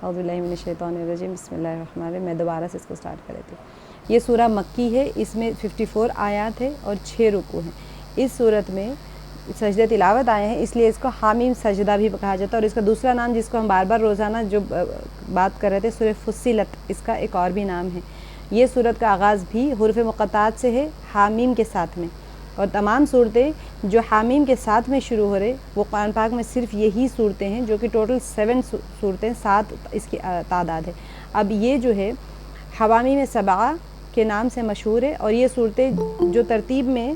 اعوذ باللہ من الشیطان الرجیم، بسم اللہ الرحمن الرحیم۔ میں دوبارہ سے اس کو سٹارٹ کر دیتی ہوں۔ یہ سورہ مکی ہے، اس میں 54 آیات ہے اور 6 رکوع ہیں۔ اس صورت میں سجدہ تلاوت آئے ہیں، اس لیے اس کو حامیم سجدہ بھی کہا جاتا ہے، اور اس کا دوسرا نام جس کو ہم بار بار روزانہ جو بات کر رہے تھے سورہ فصلت، اس کا ایک اور بھی نام ہے۔ یہ صورت کا آغاز بھی حروف مقطعات سے ہے، حامیم کے ساتھ میں، اور تمام صورتیں جو حامیم کے ساتھ میں شروع ہو رہے وہ قرآن پاک میں صرف یہی صورتیں ہیں، جو کہ ٹوٹل 7 صورتیں، 7 اس کی تعداد ہے۔ اب یہ جو ہے حوامیم سبعہ کے نام سے مشہور ہے، اور یہ صورتیں جو ترتیب میں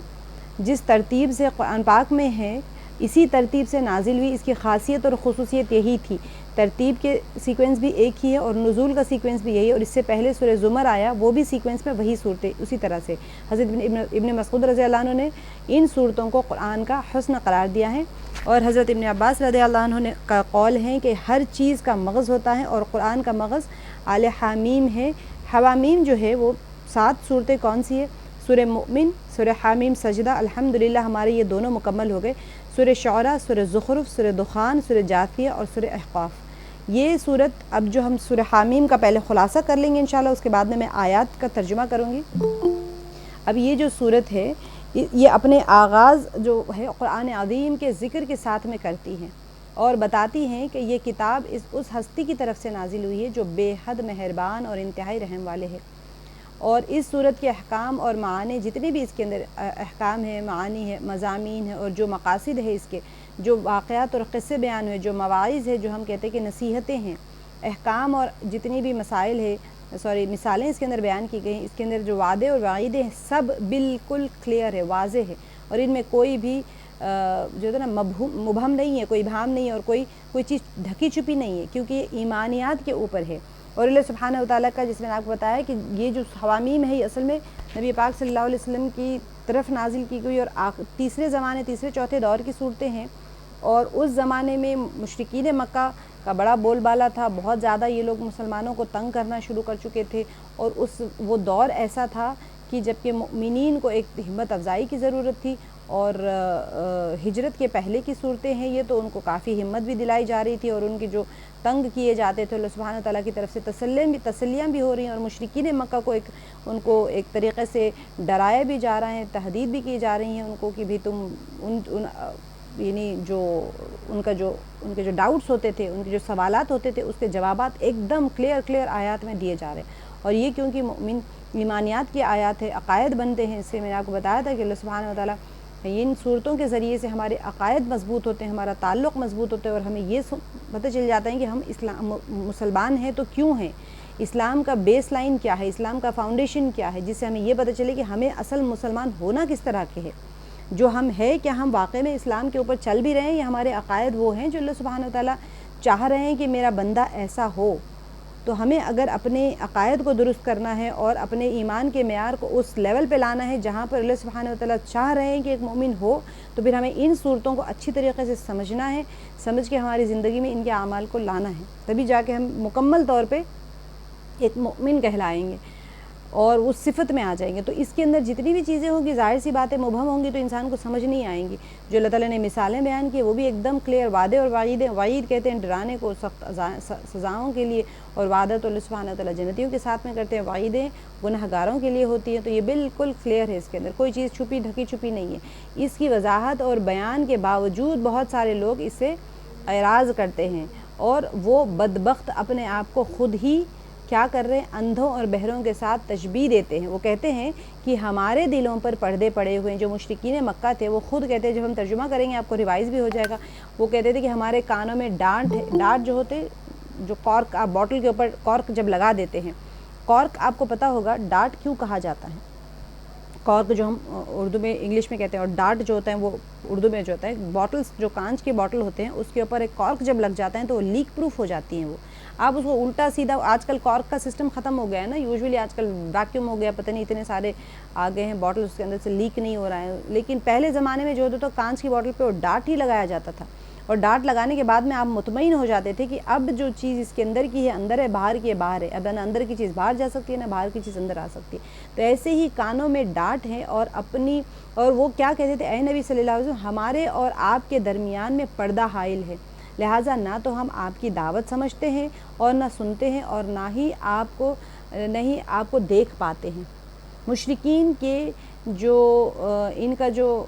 جس ترتیب سے قرآن پاک میں ہیں اسی ترتیب سے نازل ہوئی۔ اس کی خاصیت اور خصوصیت یہی تھی، ترتیب کے سیکوینس بھی ایک ہی ہے اور نزول کا سیکوینس بھی یہی ہے، اور اس سے پہلے سورہ زمر آیا وہ بھی سیکوینس میں وہی صورتیں اسی طرح سے۔ حضرت ابن مسعود رضی اللہ عنہ نے ان صورتوں کو قرآن کا حسن قرار دیا ہے، اور حضرت ابن عباس رضی اللہ عنہ نے کا قول ہے کہ ہر چیز کا مغز ہوتا ہے، اور قرآن کا مغز آل حامیم ہے۔ حوامیم جو ہے وہ 7 صورتیں کون سی ہے؟ سورہ مؤمن، سورہ حامیم سجدہ، الحمدللہ ہمارے یہ دونوں مکمل ہو گئے، سورہ شعراء، سورہ زخرف، سورہ دخان، سورہ جاثیہ اور سورہ احقاف۔ یہ صورت اب جو ہم سورہ حامیم کا پہلے خلاصہ کر لیں گے انشاءاللہ، اس کے بعد میں آیات کا ترجمہ کروں گی۔ اب یہ جو صورت ہے یہ اپنے آغاز جو ہے قرآن عظیم کے ذکر کے ساتھ میں کرتی ہیں، اور بتاتی ہیں کہ یہ کتاب اس ہستی کی طرف سے نازل ہوئی ہے جو بے حد مہربان اور انتہائی رحم والے ہے۔ اور اس صورت کے احکام اور معانی جتنے بھی اس کے اندر احکام ہیں، معانی ہے، مضامین ہے، اور جو مقاصد ہے، اس کے جو واقعات اور قصے بیان ہوئے، جو مواعظ ہے، جو ہم کہتے ہیں کہ نصیحتیں ہیں، احکام اور جتنی بھی مسائل ہے مثالیں اس کے اندر بیان کی گئی ہیں، اس کے اندر جو وعدے اور وعیدیں ہیں سب بالکل کلیئر ہے، واضح ہے، اور ان میں کوئی بھی جو ہے نا مبہم نہیں ہے، کوئی ابہام نہیں ہے، اور کوئی چیز ڈھکی چھپی نہیں ہے، کیونکہ یہ ایمانیات کے اوپر ہے۔ اور اللہ سبحانہ وتعالیٰ کا، جس میں نے آپ کو بتایا کہ یہ جو حوامیم ہے یہ اصل میں نبی پاک صلی اللہ علیہ وسلم کی طرف نازل کی گئی، اور تیسرے زمانے، تیسرے چوتھے دور کی صورتیں ہیں، اور اس زمانے میں مشرکین مکہ کا بڑا بول بالا تھا، بہت زیادہ یہ لوگ مسلمانوں کو تنگ کرنا شروع کر چکے تھے، اور وہ دور ایسا تھا کہ جب کہ مؤمنین کو ایک ہمت افزائی کی ضرورت تھی، اور ہجرت کے پہلے کی صورتیں ہیں یہ تو ان کو کافی ہمت بھی دلائی جا رہی تھی، اور ان کے جو تنگ کیے جاتے تھے اللہ سبحانہ تعالیٰ کی طرف سے تسلیاں بھی ہو رہی ہیں، اور مشرکین مکہ کو ان کو ایک طریقے سے ڈرایا بھی جا رہے ہیں، تہدید بھی کی جا رہی ہیں ان کو کہ بھی تم یعنی جو ان کے جو ڈاؤٹس ہوتے تھے، ان کے جو سوالات ہوتے تھے، اس کے جوابات ایک دم کلیئر آیات میں دیے جا رہے ہیں۔ اور یہ کیونکہ مومن ایمانیات کی آیات ہے، عقائد بنتے ہیں، اس سے میں نے آپ کو بتایا تھا کہ اللہ سبحانہ وتعالیٰ ان صورتوں کے ذریعے سے ہمارے عقائد مضبوط ہوتے ہیں، ہمارا تعلق مضبوط ہوتا ہے، اور ہمیں یہ پتہ چل جاتا ہے کہ ہم مسلمان ہیں تو کیوں ہیں، اسلام کا بیس لائن کیا ہے، اسلام کا فاؤنڈیشن کیا ہے، جس سے ہمیں یہ پتہ چلے کہ ہمیں اصل مسلمان ہونا کس طرح کے ہے، جو ہم ہے کیا ہم واقع میں اسلام کے اوپر چل بھی رہے ہیں، یا ہمارے عقائد وہ ہیں جو اللہ سبحانہ وتعالیٰ چاہ رہے ہیں کہ میرا بندہ ایسا ہو۔ تو ہمیں اگر اپنے عقائد کو درست کرنا ہے اور اپنے ایمان کے معیار کو اس لیول پہ لانا ہے جہاں پر اللہ سبحانہ وتعالیٰ چاہ رہے ہیں کہ ایک مومن ہو، تو پھر ہمیں ان صورتوں کو اچھی طریقے سے سمجھنا ہے، سمجھ کے ہماری زندگی میں ان کے اعمال کو لانا ہے، تبھی جا کے ہم مکمل طور پہ ایک مومن کہلائیں گے اور اس صفت میں آ جائیں گے۔ تو اس کے اندر جتنی بھی چیزیں ہوں گی ظاہر سی باتیں مبہم ہوں گی تو انسان کو سمجھ نہیں آئیں گی۔ جو اللہ تعالیٰ نے مثالیں بیان کی وہ بھی ایک دم کلیئر، وعدے اور وعید کہتے ہیں ڈرانے کو، سخت سزاؤں کے لیے، اور وعدہ تو اللہ سبحانہ تعالیٰ جنتیوں کے ساتھ میں کرتے ہیں، وعیدیں گنہگاروں کے لیے ہوتی ہیں، تو یہ بالکل کلیئر ہے، اس کے اندر کوئی چیز چھپی ڈھکی چھپی نہیں ہے۔ اس کی وضاحت اور بیان کے باوجود بہت سارے لوگ اس سے اعراض کرتے ہیں، اور وہ بدبخت اپنے آپ کو خود ہی کیا کر رہے ہیں، اندھوں اور بہروں کے ساتھ تشبیہ دیتے ہیں۔ وہ کہتے ہیں کہ ہمارے دلوں پر پردے پڑے ہوئے ہیں، جو مشرکین مکہ تھے وہ خود کہتے ہیں، جب ہم ترجمہ کریں گے آپ کو ریوائز بھی ہو جائے گا، وہ کہتے تھے کہ ہمارے کانوں میں ڈانٹ جو ہوتے، جو کارک آپ بوٹل کے اوپر کارک جب لگا دیتے ہیں، کارک آپ کو پتہ ہوگا ڈانٹ کیوں کہا جاتا ہے، کارک جو ہم اردو میں انگلش میں کہتے ہیں، اور ڈاٹ جو ہوتا ہے وہ اردو میں جو ہوتا ہے، بوٹلز جو کانچ کے بوٹل ہوتے ہیں اس کے اوپر ایک کارک جب لگ جاتا ہے تو وہ لیک پروف ہو جاتی ہیں۔ وہ آپ اس کو الٹا سیدھا، آج کل کارک کا سسٹم ختم ہو گیا ہے نا، یوزولی آج کل ویکیوم ہو گیا، پتہ نہیں اتنے سارے آ گئے ہیں بوٹل، اس کے اندر سے لیک نہیں ہو رہا ہے، لیکن پہلے زمانے میں جو ہوتا تو کانچ کی بوٹل پہ وہ ڈاٹ ہی لگایا جاتا تھا، اور ڈاٹ لگانے کے بعد میں آپ مطمئن ہو جاتے تھے کہ اب جو چیز اس کے اندر کی ہے اندر ہے، باہر کی ہے باہر ہے، اب نہ اندر کی چیز باہر جا سکتی ہے نہ باہر کی چیز اندر آ سکتی ہے۔ تو ایسے ہی کانوں میں ڈاٹ ہے، اور وہ کیا کہتے تھے، اے نبی صلی اللہ علیہ وسلم ہمارے اور آپ کے درمیان میں پردہ حائل ہے، لہٰذا نہ تو ہم آپ کی دعوت سمجھتے ہیں اور نہ سنتے ہیں اور نہ ہی آپ کو دیکھ پاتے ہیں۔ مشرکین کے جو ان کا جو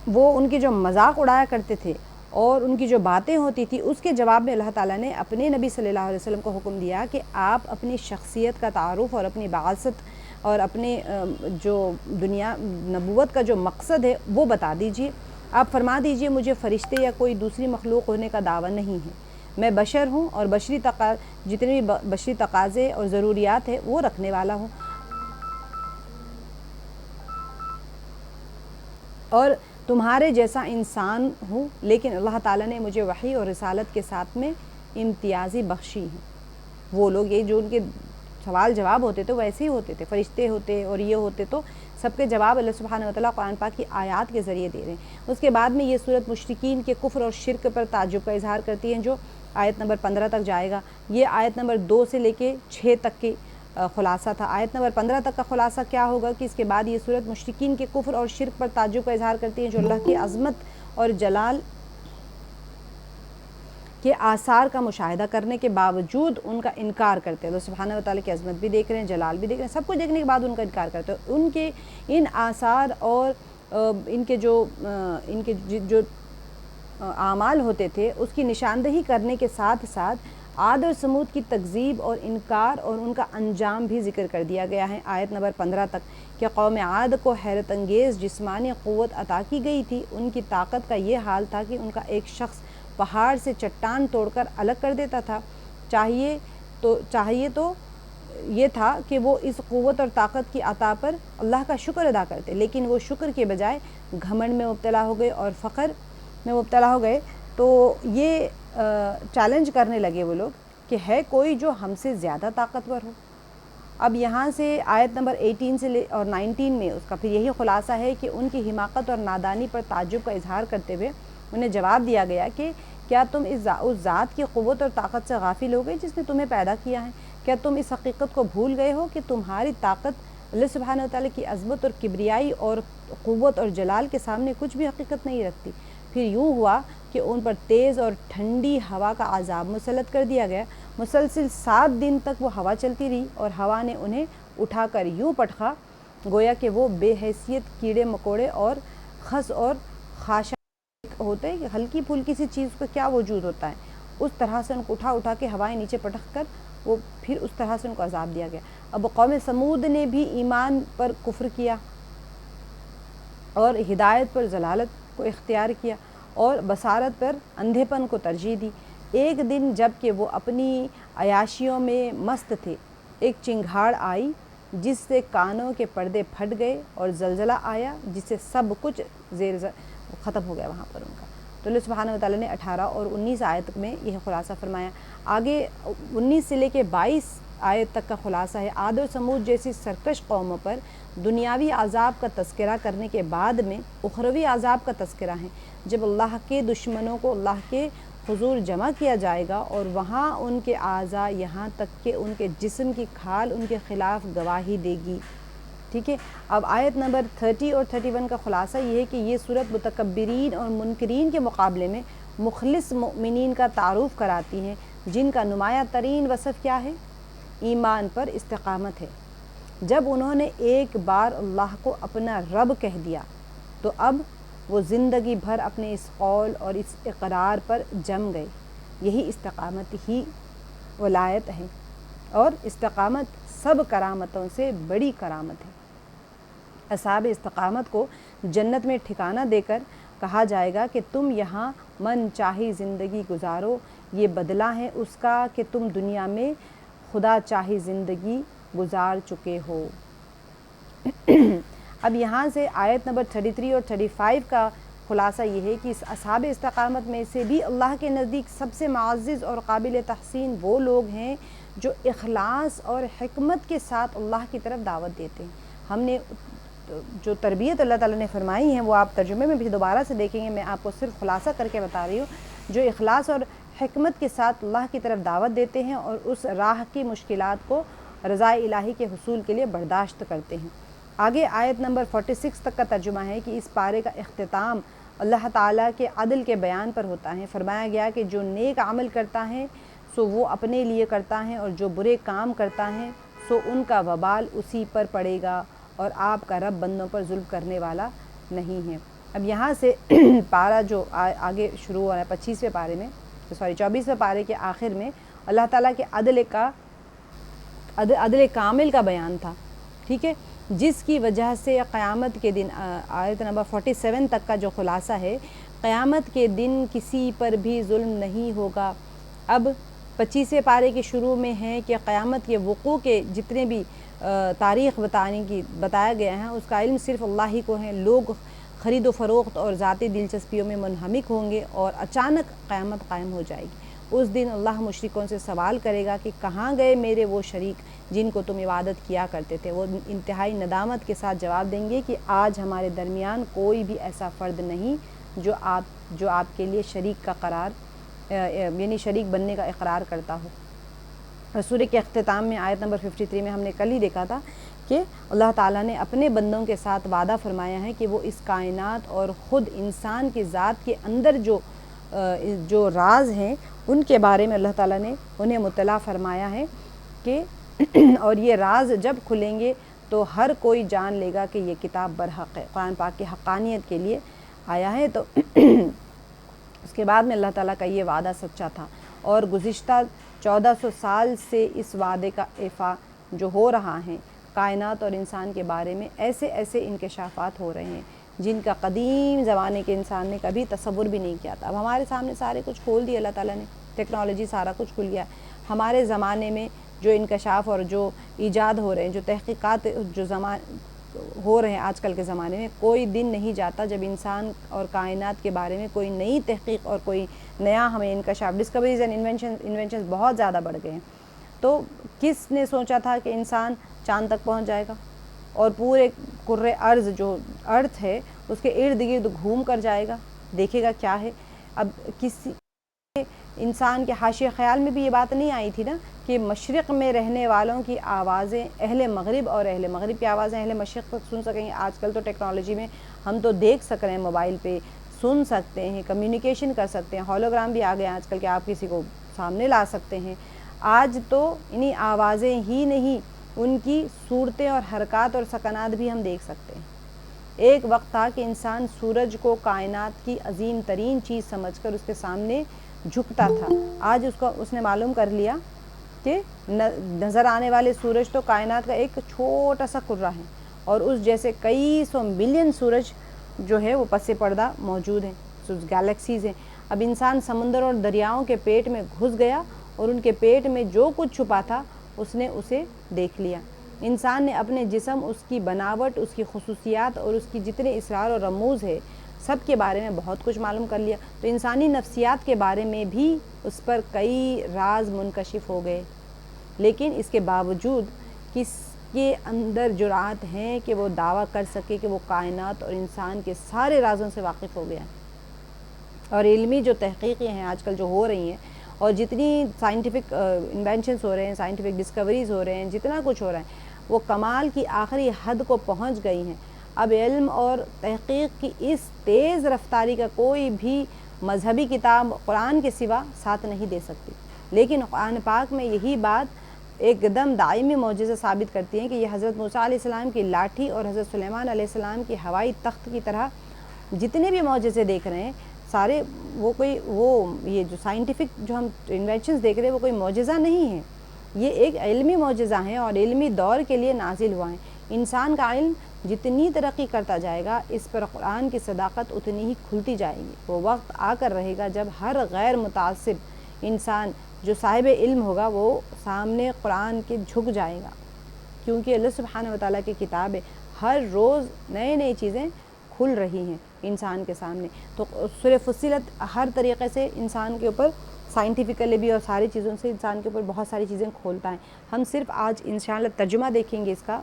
وہ ان کی جو مذاق اڑایا کرتے تھے اور ان کی جو باتیں ہوتی تھی، اس کے جواب میں اللہ تعالیٰ نے اپنے نبی صلی اللہ علیہ وسلم کو حکم دیا کہ آپ اپنی شخصیت کا تعارف اور اپنی بعثت اور اپنے جو دنیا نبوت کا جو مقصد ہے وہ بتا دیجئے۔ آپ فرما دیجئے مجھے فرشتے یا کوئی دوسری مخلوق ہونے کا دعویٰ نہیں ہے، میں بشر ہوں اور جتنے بھی بشری تقاضے اور ضروریات ہیں وہ رکھنے والا ہوں، اور تمہارے جیسا انسان ہوں، لیکن اللہ تعالیٰ نے مجھے وحی اور رسالت کے ساتھ میں امتیازی بخشی ہیں۔ وہ لوگ یہ جو ان کے سوال جواب ہوتے تھے ویسے ہی ہوتے تھے، فرشتے ہوتے اور یہ ہوتے، تو سب کے جواب اللہ سبحانہ وتعالیٰ قرآن پاک کی آیات کے ذریعے دے رہے ہیں۔ اس کے بعد میں یہ صورت مشرکین کے کفر اور شرک پر تعجب کا اظہار کرتی ہے، جو آیت نمبر 15 تک جائے گا۔ یہ آیت نمبر 2 سے لے کے 6 تک کے خلاصہ تھا۔ آیت نمبر 15 تک کا خلاصہ کیا ہوگا کہ اس کے بعد یہ صورت مشرکین کے کفر اور شرک پر تعجب کا اظہار کرتی ہے، جو اللہ کی عظمت اور جلال کے آثار کا مشاہدہ کرنے کے باوجود ان کا انکار کرتے ہیں۔ اللہ سبحانہ وتعالیٰ کی عظمت بھی دیکھ رہے ہیں، جلال بھی دیکھ رہے ہیں، سب کچھ دیکھنے کے بعد ان کا انکار کرتے ہیں۔ ان کے ان آثار اور ان کے جو اعمال ہوتے تھے اس کی نشاندہی کرنے کے ساتھ ساتھ عاد اور سمود کی تکذیب اور انکار اور ان کا انجام بھی ذکر کر دیا گیا ہے۔ آیت نمبر 15 تک کہ قوم عاد کو حیرت انگیز جسمانی قوت عطا کی گئی تھی، ان کی طاقت کا یہ حال تھا کہ ان کا ایک شخص پہاڑ سے چٹان توڑ کر الگ کر دیتا تھا۔ چاہیے تو یہ تھا کہ وہ اس قوت اور طاقت کی عطا پر اللہ کا شکر ادا کرتے، لیکن وہ شکر کے بجائے گھمنڈ میں مبتلا ہو گئے اور فخر میں مبتلا ہو گئے۔ تو یہ چیلنج کرنے لگے وہ لوگ کہ ہے کوئی جو ہم سے زیادہ طاقتور ہو۔ اب یہاں سے آیت نمبر 18 سے اور 19 میں اس کا پھر یہی خلاصہ ہے کہ ان کی حماقت اور نادانی پر تعجب کا اظہار کرتے ہوئے انہیں جواب دیا گیا کہ کیا تم اس ذات کی قوت اور طاقت سے غافل ہو گئے جس نے تمہیں پیدا کیا ہے؟ کیا تم اس حقیقت کو بھول گئے ہو کہ تمہاری طاقت اللہ سبحانہ وتعالیٰ کی عظمت اور کبریائی اور قوت اور جلال کے سامنے کچھ بھی حقیقت نہیں رکھتی؟ پھر یوں ہوا کہ ان پر تیز اور ٹھنڈی ہوا کا عذاب مسلط کر دیا گیا۔ مسلسل 7 دن تک وہ ہوا چلتی رہی اور ہوا نے انہیں اٹھا کر یوں پٹخا گویا کہ وہ بے حیثیت کیڑے مکوڑے اور خس اور خاشاک ہوتے ہیں، ہلکی پھلکی سی چیز کا کیا وجود ہوتا ہے، اس طرح سے ان کو اٹھا کے ہوائیں نیچے پٹخ کر وہ پھر اس طرح سے ان کو عذاب دیا گیا۔ اب قوم سمود نے بھی ایمان پر کفر کیا اور ہدایت پر ضلالت کو اختیار کیا اور بصارت پر اندھے پن کو ترجیح دی۔ ایک دن جب کہ وہ اپنی عیاشیوں میں مست تھے، ایک چنگھاڑ آئی جس سے کانوں کے پردے پھٹ گئے اور زلزلہ آیا جس سے سب کچھ ختم ہو گیا وہاں پر ان کا۔ تو اللہ سبحانہ وتعالیٰ نے 18 اور 19 آیت میں یہ خلاصہ فرمایا۔ آگے 19 سے لے کے 22 آیت تک کا خلاصہ ہے۔ عاد و سمود جیسی سرکش قوموں پر دنیاوی عذاب کا تذکرہ کرنے کے بعد میں اخروی عذاب کا تذکرہ ہے، جب اللہ کے دشمنوں کو اللہ کے حضور جمع کیا جائے گا اور وہاں ان کے اعضاء یہاں تک کہ ان کے جسم کی کھال ان کے خلاف گواہی دے گی۔ ٹھیک ہے، اب آیت نمبر 30 اور 31 کا خلاصہ یہ ہے کہ یہ صورت متکبرین اور منکرین کے مقابلے میں مخلص مؤمنین کا تعارف کراتی ہیں، جن کا نمایاں ترین وصف کیا ہے؟ ایمان پر استقامت ہے۔ جب انہوں نے ایک بار اللہ کو اپنا رب کہہ دیا تو اب وہ زندگی بھر اپنے اس قول اور اس اقرار پر جم گئے۔ یہی استقامت ہی ولایت ہے، اور استقامت سب کرامتوں سے بڑی کرامت ہے۔ اصحاب استقامت کو جنت میں ٹھکانہ دے کر کہا جائے گا کہ تم یہاں من چاہی زندگی گزارو، یہ بدلہ ہے اس کا کہ تم دنیا میں خدا چاہی زندگی گزار چکے ہو۔ اب یہاں سے آیت نمبر 33 اور 35 کا خلاصہ یہ ہے کہ اس اصحاب استقامت میں سے بھی اللہ کے نزدیک سب سے معزز اور قابل تحسین وہ لوگ ہیں جو اخلاص اور حکمت کے ساتھ اللہ کی طرف دعوت دیتے ہیں۔ ہم نے جو تربیت اللہ تعالیٰ نے فرمائی ہیں وہ آپ ترجمے میں بھی دوبارہ سے دیکھیں گے، میں آپ کو صرف خلاصہ کر کے بتا رہی ہوں۔ جو اخلاص اور حکمت کے ساتھ اللہ کی طرف دعوت دیتے ہیں اور اس راہ کی مشکلات کو رضا الہی کے حصول کے لیے برداشت کرتے ہیں۔ آگے آیت نمبر 46 تک کا ترجمہ ہے کہ اس پارے کا اختتام اللہ تعالیٰ کے عدل کے بیان پر ہوتا ہے۔ فرمایا گیا کہ جو نیک عمل کرتا ہے سو وہ اپنے لیے کرتا ہے، اور جو برے کام کرتا ہے سو ان کا وبال اسی پر پڑے گا، اور آپ کا رب بندوں پر ظلم کرنے والا نہیں ہے۔ اب یہاں سے پارہ جو آگے شروع ہو رہا ہے 25ویں پارے میں، 24ویں پارے کے آخر میں اللہ تعالیٰ کے عدل کامل کا بیان تھا، ٹھیک ہے، جس کی وجہ سے قیامت کے دن آیت نمبر 47 تک کا جو خلاصہ ہے، قیامت کے دن کسی پر بھی ظلم نہیں ہوگا۔ اب 25ویں پارے کے شروع میں ہے کہ قیامت کے وقوع کے جتنے بھی تاریخ بتایا گیا ہے اس کا علم صرف اللہ ہی کو ہے۔ لوگ خرید و فروخت اور ذاتی دلچسپیوں میں منہمک ہوں گے اور اچانک قیامت قائم ہو جائے گی۔ اس دن اللہ مشرکوں سے سوال کرے گا کہ کہاں گئے میرے وہ شریک جن کو تم عبادت کیا کرتے تھے؟ وہ انتہائی ندامت کے ساتھ جواب دیں گے کہ آج ہمارے درمیان کوئی بھی ایسا فرد نہیں جو آپ کے لیے شریک کا قرار یعنی شریک بننے کا اقرار کرتا ہو۔ اور سورہ کے اختتام میں آیت نمبر 53 میں ہم نے کل ہی دیکھا تھا کہ اللہ تعالیٰ نے اپنے بندوں کے ساتھ وعدہ فرمایا ہے کہ وہ اس کائنات اور خود انسان کی ذات کے اندر جو راز ہیں ان کے بارے میں اللہ تعالیٰ نے انہیں مطلع فرمایا ہے کہ اور یہ راز جب کھلیں گے تو ہر کوئی جان لے گا کہ یہ کتاب برحق ہے، قرآن پاک کی حقانیت کے لیے آیا ہے۔ تو اس کے بعد میں اللہ تعالیٰ کا یہ وعدہ سچا تھا، اور گزشتہ 1400 سال سے اس وعدے کا ایفا جو ہو رہا ہے کائنات اور انسان کے بارے میں ایسے انکشافات ہو رہے ہیں جن کا قدیم زمانے کے انسان نے کبھی تصور بھی نہیں کیا تھا۔ اب ہمارے سامنے سارے کچھ کھول دیا اللہ تعالیٰ نے، ٹیکنالوجی سارا کچھ کھل گیا۔ ہمارے زمانے میں جو انکشاف اور جو ایجاد ہو رہے ہیں، جو تحقیقات جو ہو رہے ہیں آج کل کے زمانے میں، کوئی دن نہیں جاتا جب انسان اور کائنات کے بارے میں کوئی نئی تحقیق اور کوئی نیا ہمیں انکشاف، ڈسکوریز اینڈ انوینشنز بہت زیادہ بڑھ گئے ہیں۔ تو کس نے سوچا تھا کہ انسان چاند تک پہنچ جائے گا اور پورے کرۂ ارض جو ارتھ ہے اس کے ارد گرد گھوم کر جائے گا، دیکھے گا کیا ہے۔ اب کسی انسان کے حاشیہ خیال میں بھی یہ بات نہیں آئی تھی نا کہ مشرق میں رہنے والوں کی آوازیں اہل مغرب اور اہل مغرب کی آوازیں اہل مشرق تک سن سکیں گے۔ آج کل تو ٹیکنالوجی میں ہم تو دیکھ سک رہے ہیں، موبائل پہ سن سکتے ہیں، کمیونیکیشن کر سکتے ہیں، ہولوگرام بھی آ گئے ہیں آج کل کہ آپ کسی کو سامنے لا سکتے ہیں۔ آج تو انہی آوازیں ہی نہیں، ان کی صورتیں اور حرکات اور سکنات بھی ہم دیکھ سکتے ہیں۔ ایک وقت تھا کہ انسان سورج کو کائنات کی عظیم ترین چیز سمجھ کر اس کے سامنے جھکتا تھا۔ آج اس نے معلوم کر لیا کہ نظر آنے والے سورج تو کائنات کا ایک چھوٹا سا کرہ ہے، اور اس جیسے کئی سو ملین سورج جو ہے وہ پس پردہ موجود ہیں، گیلیکسیز ہیں۔ اب انسان سمندر اور دریاؤں کے پیٹ میں گھس گیا اور ان کے پیٹ میں جو کچھ چھپا تھا اس نے اسے دیکھ لیا۔ انسان نے اپنے جسم، اس کی بناوٹ، اس کی خصوصیات اور اس کی جتنے اسرار و رموز ہے سب کے بارے میں بہت کچھ معلوم کر لیا۔ تو انسانی نفسیات کے بارے میں بھی اس پر کئی راز منکشف ہو گئے، لیکن اس کے باوجود کس کے اندر جرأت ہے کہ وہ دعویٰ کر سکے کہ وہ کائنات اور انسان کے سارے رازوں سے واقف ہو گیا ہے؟ اور علمی جو تحقیقیں ہیں آج کل جو ہو رہی ہیں، اور جتنی سائنٹیفک انوینشنز ہو رہے ہیں، سائنٹیفک ڈسکوریز ہو رہے ہیں، جتنا کچھ ہو رہا ہے وہ کمال کی آخری حد کو پہنچ گئی ہیں۔ اب علم اور تحقیق کی اس تیز رفتاری کا کوئی بھی مذہبی کتاب قرآن کے سوا ساتھ نہیں دے سکتی، لیکن قرآن پاک میں یہی بات ایک دم دائمی معجزہ ثابت کرتی ہیں کہ یہ حضرت موسیٰ علیہ السلام کی لاٹھی اور حضرت سلیمان علیہ السلام کی ہوائی تخت کی طرح جتنے بھی معجزے دیکھ رہے ہیں سارے یہ جو سائنٹیفک جو ہم انوینشنز دیکھ رہے ہیں وہ کوئی معجزہ نہیں ہے، یہ ایک علمی معجزہ ہیں اور علمی دور کے لیے نازل ہوا ہے۔ انسان کا علم جتنی ترقی کرتا جائے گا اس پر قرآن کی صداقت اتنی ہی کھلتی جائے گی۔ وہ وقت آ کر رہے گا جب ہر غیر متعصب انسان جو صاحب علم ہوگا وہ سامنے قرآن کے جھک جائے گا، کیونکہ اللہ سبحانہ وتعالیٰ کی کتاب ہے، ہر روز نئے چیزیں کھل رہی ہیں انسان کے سامنے۔ تو سورہ فصلت ہر طریقے سے انسان کے اوپر سائنٹیفکلی بھی اور ساری چیزوں سے انسان کے اوپر بہت ساری چیزیں کھولتا ہے۔ ہم صرف آج انشاءاللہ ترجمہ دیکھیں گے، اس کا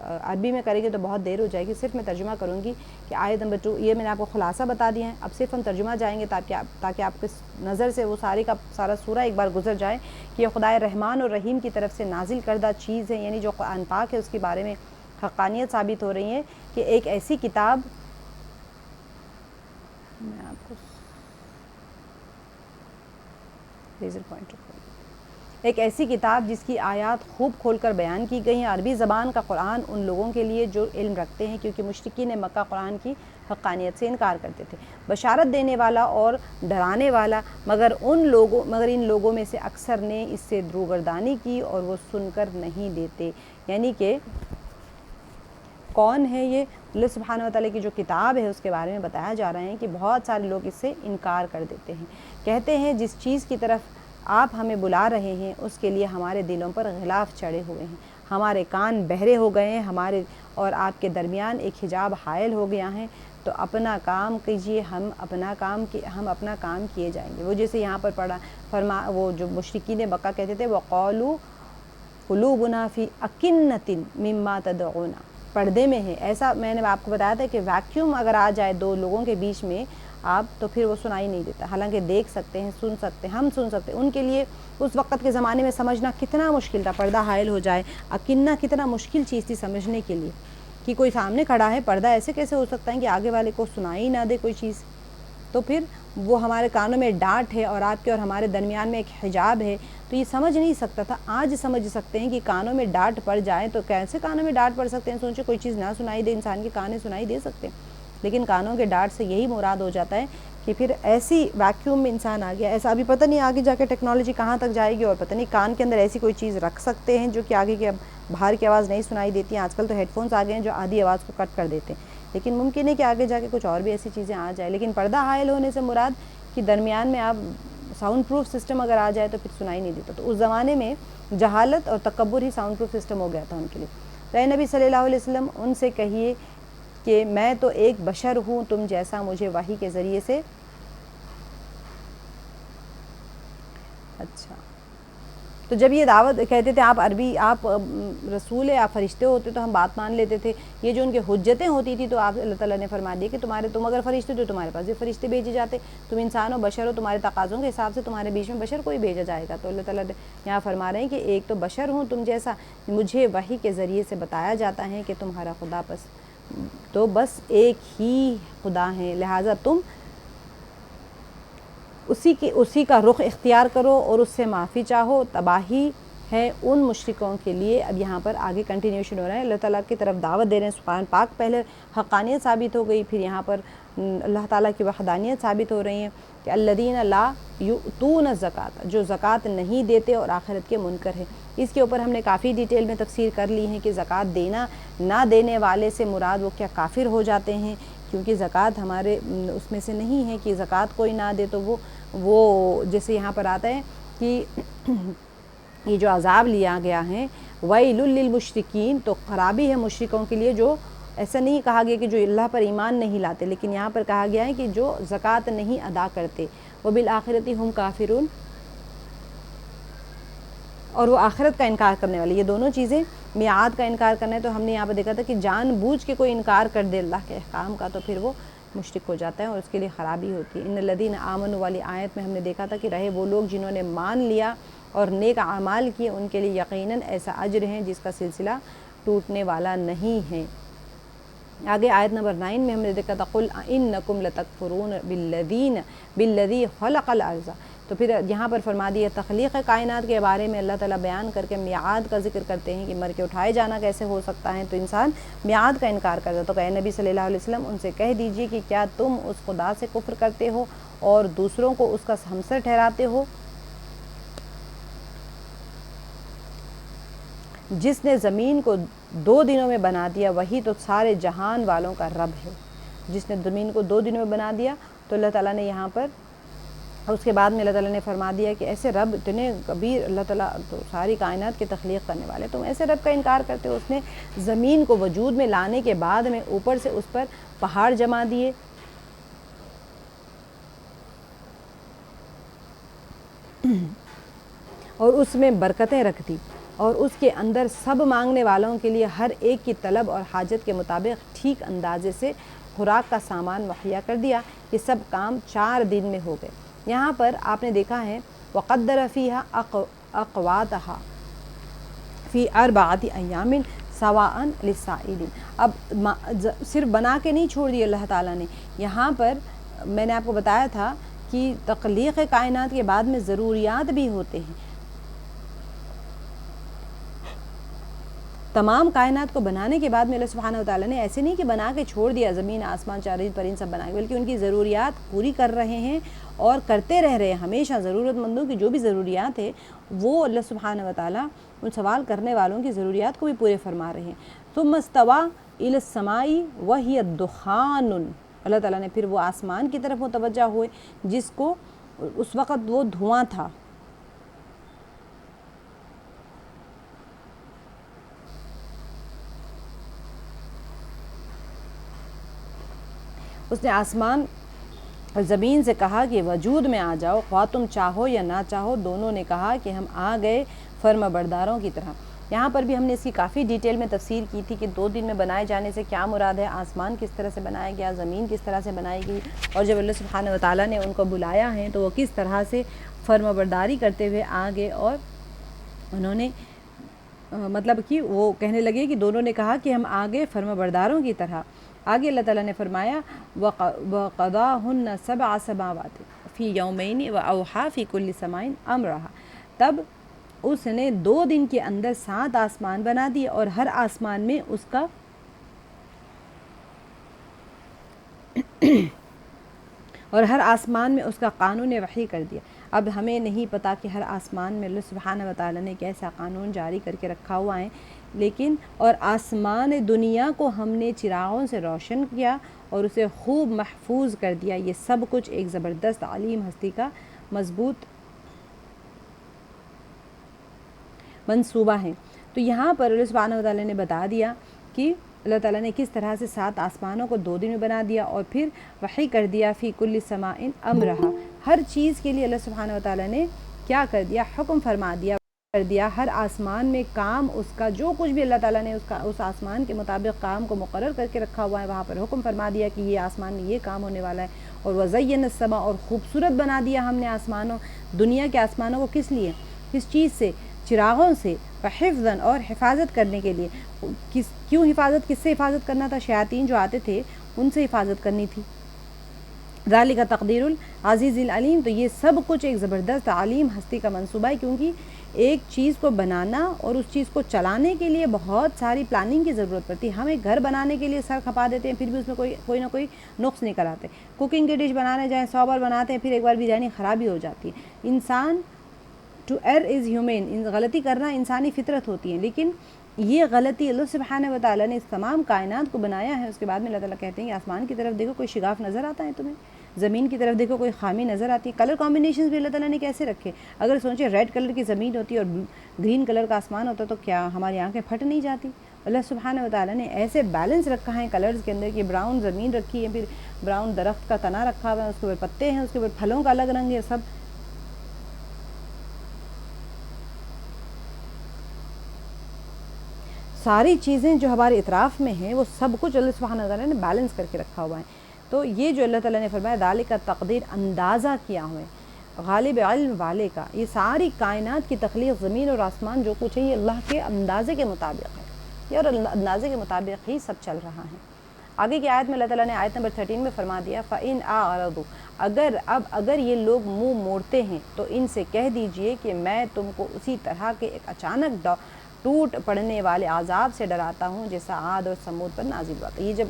عربی میں کریں گے تو بہت دیر ہو جائے گی، صرف میں ترجمہ کروں گی کہ آیت نمبر 2 یہ میں نے آپ کو خلاصہ بتا دیا ہے۔ اب صرف ہم ترجمہ جائیں گے تاکہ آپ کے نظر سے وہ سارا سورہ ایک بار گزر جائے کہ یہ خدائے رحمان اور رحیم کی طرف سے نازل کردہ چیز ہے، یعنی جو قرآن پاک ہے اس کے بارے میں حقانیت ثابت ہو رہی ہے کہ ایک ایسی کتاب میں آپ کو لیزر پوائنٹر ایک ایسی کتاب جس کی آیات خوب کھول کر بیان کی گئی ہیں، عربی زبان کا قرآن ان لوگوں کے لیے جو علم رکھتے ہیں، کیونکہ مشرکین مکہ قرآن کی حقانیت سے انکار کرتے تھے، بشارت دینے والا اور ڈرانے والا، مگر ان لوگوں میں سے اکثر نے اس سے روگردانی کی اور وہ سن کر نہیں دیتے۔ یعنی کہ کون ہے یہ؟ اللہ سبحانہ وتعالی کی جو کتاب ہے اس کے بارے میں بتایا جا رہا ہے کہ بہت سارے لوگ اس سے انکار کر دیتے ہیں، کہتے ہیں جس چیز کی طرف آپ ہمیں بلا رہے ہیں اس کے لیے ہمارے دلوں پر غلاف چڑھے ہوئے ہیں، ہمارے کان بہرے ہو گئے ہیں، ہمارے اور آپ کے درمیان ایک حجاب حائل ہو گیا ہے، تو اپنا کام کیجئے، ہم اپنا کام کیے جائیں گے۔ وہ جیسے یہاں پر وہ جو مشرکین مکہ کہتے تھے، وَقَالُوا قُلُوبُنَا فِي أَكِنَّةٍ مِّمَّا تَدْعُونَا، پردے میں ہے۔ ایسا میں نے آپ کو بتایا تھا کہ ویکیوم اگر آ جائے دو لوگوں کے بیچ میں آپ تو پھر وہ سنائی نہیں دیتا، حالانکہ دیکھ سکتے ہیں، سن سکتے ہیں، ہم سن سکتے ہیں۔ ان کے لیے اس وقت کے زمانے میں سمجھنا کتنا مشکل تھا، پردہ حائل ہو جائے، اکنہ کتنا مشکل چیز تھی سمجھنے کے لیے کہ کوئی سامنے کھڑا ہے، پردہ ایسے کیسے ہو سکتا ہے کہ آگے والے کو سنائی نہ دے کوئی چیز۔ تو پھر وہ ہمارے کانوں میں ڈانٹ ہے اور آپ کے اور ہمارے درمیان میں ایک حجاب ہے، تو یہ سمجھ نہیں سکتا تھا۔ آج سمجھ سکتے ہیں کہ کانوں میں ڈانٹ پڑ جائے تو کیسے کانوں میں ڈانٹ پڑ سکتے ہیں؟ سوچے کوئی چیز نہ سنائی دے، انسان کے کان سنائی دے سکتے ہیں، لیکن کانوں کے ڈانٹ سے یہی مراد ہو جاتا ہے کہ پھر ایسی ویکیوم میں انسان آ گیا۔ ایسا ابھی پتہ نہیں آگے جا کے ٹیکنالوجی کہاں تک جائے گی، اور پتہ نہیں کان کے اندر ایسی کوئی چیز رکھ سکتے ہیں جو کہ آگے کے باہر کی آواز نہیں سنائی دیتی ہیں۔ آج کل تو ہیڈ فونز آ گئے ہیں جو آدھی آواز کو کٹ کر دیتے ہیں، لیکن ممکن ہے کہ آگے جا کے کچھ اور بھی ایسی چیزیں آ جائیں۔ لیکن پردہ حائل ہونے سے مراد کہ درمیان میں آپ ساؤنڈ پروف سسٹم اگر آ جائے تو پھر سنائی نہیں دیتا۔ تو اس زمانے میں جہالت اور تکبر ہی ساؤنڈ پروف سسٹم ہو گیا تھا ان کے لیے۔ تو اے نبی صلی اللہ علیہ وسلم ان سے کہیے کہ میں تو ایک بشر ہوں تم جیسا، مجھے وحی کے ذریعے سے اچھا۔ تو جب یہ دعوت کہتے تھے آپ عربی، آپ رسول ہے، آپ فرشتے ہوتے تو ہم بات مان لیتے تھے، یہ جو ان کے حجتیں ہوتی تھی تو آپ اللہ تعالیٰ نے فرما دیا کہ تم اگر فرشتے تو تمہارے پاس بھی فرشتے بھیجے جاتے، تم انسان ہو، بشر ہو، تمہارے تقاضوں کے حساب سے تمہارے بیچ میں بشر کوئی بھیجا جائے گا۔ تو اللہ تعالیٰ یہاں فرما رہے ہیں کہ ایک تو بشر ہوں تم جیسا، مجھے وحی کے ذریعے سے بتایا جاتا ہے کہ تمہارا خدا بس ایک ہی خدا ہے، لہٰذا تم اسی کا رخ اختیار کرو اور اس سے معافی چاہو۔ تباہی ہے ان مشرکوں کے لیے۔ اب یہاں پر آگے کنٹینیوشن ہو رہا ہے، اللہ تعالیٰ کی طرف دعوت دے رہے ہیں۔ قرآن پاک پہلے حقانیت ثابت ہو گئی، پھر یہاں پر اللہ تعالیٰ کی وحدانیت ثابت ہو رہی ہیں کہ الذین لا یؤتون الزکوٰۃ، جو زکوٰۃ نہیں دیتے اور آخرت کے منکر ہیں۔ اس کے اوپر ہم نے کافی ڈیٹیل میں تفسیر کر لی ہے کہ زکوٰۃ دینا نہ دینے والے سے مراد وہ کیا کافر ہو جاتے ہیں، کیونکہ زکوٰۃ ہمارے اس میں سے نہیں ہے کہ زکوٰۃ کوئی نہ دے تو وہ جیسے یہاں پر آتا ہے کہ یہ جو عذاب لیا گیا ہے وَيْلٌ لِّلْمُشْرِكِينَ، تو خرابی ہے مشرکوں کے لیے۔ جو ایسا نہیں کہا گیا کہ جو اللہ پر ایمان نہیں لاتے، لیکن یہاں پر کہا گیا ہے کہ جو زکوٰۃ نہیں ادا کرتے، وَبِالْآخِرَةِ هُمْ كَافِرُونَ، اور وہ آخرت کا انکار کرنے والے۔ یہ دونوں چیزیں، میعاد کا انکار کرنا ہے، تو ہم نے یہاں پہ دیکھا تھا کہ جان بوجھ کے کوئی انکار کر دے اللہ کے احکام کا تو پھر وہ مشرک ہو جاتا ہے اور اس کے لیے خرابی ہوتی ہے۔ ان الذین آمنوا والی آیت میں ہم نے دیکھا تھا کہ رہے وہ لوگ جنہوں نے مان لیا اور نیک اعمال کیے، ان کے لیے یقیناً ایسا اجر ہے جس کا سلسلہ ٹوٹنے والا نہیں ہے۔ آگے آیت نمبر 9 میں ہم نے دیکھا تھا قُلْ أَإِنَّكُمْ لَتَكْفُرُونَ بِالَّذِي خَلَقَ الْأَرْضَ، تو پھر یہاں پر فرما دیا تخلیق کائنات کے بارے میں اللہ تعالیٰ بیان کر کے میعاد کا ذکر کرتے ہیں کہ مر کے اٹھائے جانا کیسے ہو سکتا ہے، تو انسان میعاد کا انکار کرتا۔ تو کہ نبی صلی اللہ علیہ وسلم ان سے کہہ دیجئے کہ کیا تم اس خدا سے کفر کرتے ہو اور دوسروں کو اس کا ہمسر ٹھہراتے ہو جس نے زمین کو 2 دنوں میں بنا دیا، وہی تو سارے جہان والوں کا رب ہے۔ جس نے زمین کو 2 دنوں میں بنا دیا، تو اللہ تعالیٰ نے یہاں پر اس کے بعد میں اللہ تعالیٰ نے فرما دیا کہ ایسے رب اتنے کبیر، اللہ تعالیٰ تو ساری کائنات کی تخلیق کرنے والے، تم ایسے رب کا انکار کرتے ہو۔ اس نے زمین کو وجود میں لانے کے بعد میں اوپر سے اس پر پہاڑ جما دیے، اور اس میں برکتیں رکھ دی، اور اس کے اندر سب مانگنے والوں کے لیے ہر ایک کی طلب اور حاجت کے مطابق ٹھیک اندازے سے خوراک کا سامان مہیا کر دیا۔ یہ سب کام 4 دن میں ہو گئے۔ یہاں پر آپ نے دیکھا ہے وَقَدَّرَ فِيهَا أَقْوَاتَهَا فِي 4 أَيَّامٍ سَوَاءً لِلسَّائِلِينَ۔ اب صرف بنا کے نہیں چھوڑ دیا اللہ تعالیٰ نے، یہاں پر میں نے آپ کو بتایا تھا کہ تخلیق کائنات کے بعد میں ضروریات بھی ہوتے ہیں. تمام کائنات کو بنانے کے بعد میں اللہ سبحانہ و تعالیٰ نے ایسے نہیں کہ بنا کے چھوڑ دیا زمین آسمان چاروں پرند سب بنا کے، بلکہ ان کی ضروریات پوری کر رہے ہیں اور کرتے رہ رہے ہیں. ہمیشہ ضرورت مندوں کی جو بھی ضروریات ہے وہ اللہ سبحانہ و تعالیٰ ان سوال کرنے والوں کی ضروریات کو بھی پورے فرما رہے ہیں. ثم استوى الى السماء وهي دخان، اللہ تعالیٰ نے پھر وہ آسمان کی طرف متوجہ ہوئے جس کو اس وقت وہ دھواں تھا. اس نے آسمان اور زمین سے کہا کہ وجود میں آ جاؤ، خواہ تم چاہو یا نہ چاہو. دونوں نے کہا کہ ہم آ گئے فرما برداروں کی طرح. یہاں پر بھی ہم نے اس کی کافی ڈیٹیل میں تفسیر کی تھی کہ 2 دن میں بنائے جانے سے کیا مراد ہے، آسمان کس طرح سے بنایا گیا، زمین کس طرح سے بنائی گئی، اور جب اللہ سبحانہ و تعالیٰ نے ان کو بلایا ہے تو وہ کس طرح سے فرما برداری کرتے ہوئے آ گئے. اور انہوں نے مطلب کہ وہ کہنے لگے کہ دونوں نے کہا کہ ہم آ گئے فرما برداروں کی طرح. آگے اللہ تعالیٰ نے فرمایا وَقَضَاهُنَّ سَبْعَ سَمَاوَاتٍ فِي يَوْمَيْنِ وَأَوْحَىٰ فِي كُلِّ سَمَاءٍ أَمْرَهَا. تب اس نے 2 دن کے اندر 7 آسمان بنا دیے اور ہر آسمان میں اس کا قانون وحی کر دیا. اب ہمیں نہیں پتا کہ ہر آسمان میں اللہ سبحانہ و تعالیٰ نے کیسا قانون جاری کر کے رکھا ہوا ہے، لیکن اور آسمان دنیا کو ہم نے چراغوں سے روشن کیا اور اسے خوب محفوظ کر دیا. یہ سب کچھ ایک زبردست علیم ہستی کا مضبوط منصوبہ ہے. تو یہاں پر اللہ سبحانہ و تعالیٰ نے بتا دیا کہ اللہ تعالیٰ نے کس طرح سے 7 آسمانوں کو 2 دن میں بنا دیا اور پھر وحی کر دیا فی کل سماء امرہا. ہر چیز کے لیے اللہ سبحانہ و تعالیٰ نے کیا کر دیا، حکم فرما دیا کر دیا. ہر آسمان میں کام اس کا جو کچھ بھی اللہ تعالیٰ نے اس آسمان کے مطابق کام کو مقرر کر کے رکھا ہوا ہے وہاں پر حکم فرما دیا کہ یہ آسمان میں یہ کام ہونے والا ہے. اور وزین السماء، اور خوبصورت بنا دیا ہم نے آسمانوں دنیا کے آسمانوں کو. کس لیے، کس چیز سے، چراغوں سے، وحفظاً، اور حفاظت کرنے کے لیے. کیوں حفاظت، کس سے حفاظت کرنا تھا؟ شیاطین جو آتے تھے ان سے حفاظت کرنی تھی. ذالک تقدیر العزیز العلیم. تو یہ سب کچھ ایک زبردست علیم ہستی کا منصوبہ ہے، کیونکہ ایک چیز کو بنانا اور اس چیز کو چلانے کے لیے بہت ساری پلاننگ کی ضرورت پڑتی ہے. ہم ایک گھر بنانے کے لیے سر کھپا دیتے ہیں، پھر بھی اس میں کوئی نہ کوئی نقص نکل آتے. کوکنگ کی ڈش بنانے جائیں 100 بار بناتے ہیں، پھر ایک بار بریانی خرابی ہو جاتی ہے. انسان ٹو ایئر از ہیومن، غلطی کرنا انسانی فطرت ہوتی ہے، لیکن یہ غلطی اللہ سبحانہ و تعالیٰ نے اس تمام کائنات کو بنایا ہے. اس کے بعد میں اللہ تعالیٰ کہتے ہیں کہ آسمان کی طرف دیکھو کوئی شگاف نظر آتا ہے تمہیں، زمین کی طرف دیکھو کوئی خامی نظر آتی ہے. کلر کمبینیشنز بھی اللہ تعالیٰ نے کیسے رکھے. اگر سوچیں ریڈ کلر کی زمین ہوتی اور گرین کلر کا آسمان ہوتا تو کیا ہماری آنکھیں پھٹ نہیں جاتی؟ اللہ سبحانہ و تعالیٰ نے ایسے بیلنس رکھا ہے کلرز کے اندر کہ براؤن زمین رکھی ہے، پھر براؤن درخت کا تنا رکھا ہوا ہے، اس کے اوپر پتے ہیں، اس کے اوپر پھلوں کا الگ رنگ ہے. سب ساری چیزیں جو ہمارے اطراف میں ہیں وہ سب کچھ اللہ سبحانہ و تعالیٰ نے بیلنس کر کے رکھا ہوا ہے. تو یہ جو اللہ تعالیٰ نے فرمایا ذالک تقدیر، اندازہ کیا ہوئے غالب علم والے کا. یہ ساری کائنات کی تخلیق، زمین اور آسمان جو کچھ ہے یہ اللہ کے اندازے کے مطابق ہے، یہ اور اندازے کے مطابق ہی سب چل رہا ہے. آگے کی آیت میں اللہ تعالیٰ نے آیت نمبر 13 میں فرما دیا فَإِنْ أَعْرَضُوا، اگر یہ لوگ منہ موڑتے ہیں تو ان سے کہہ دیجئے کہ میں تم کو اسی طرح کے ایک اچانک ٹوٹ پڑنے والے عذاب سے ڈراتا ہوں جیسا عاد اور سمود پر نازل ہوا تھا. یہ جب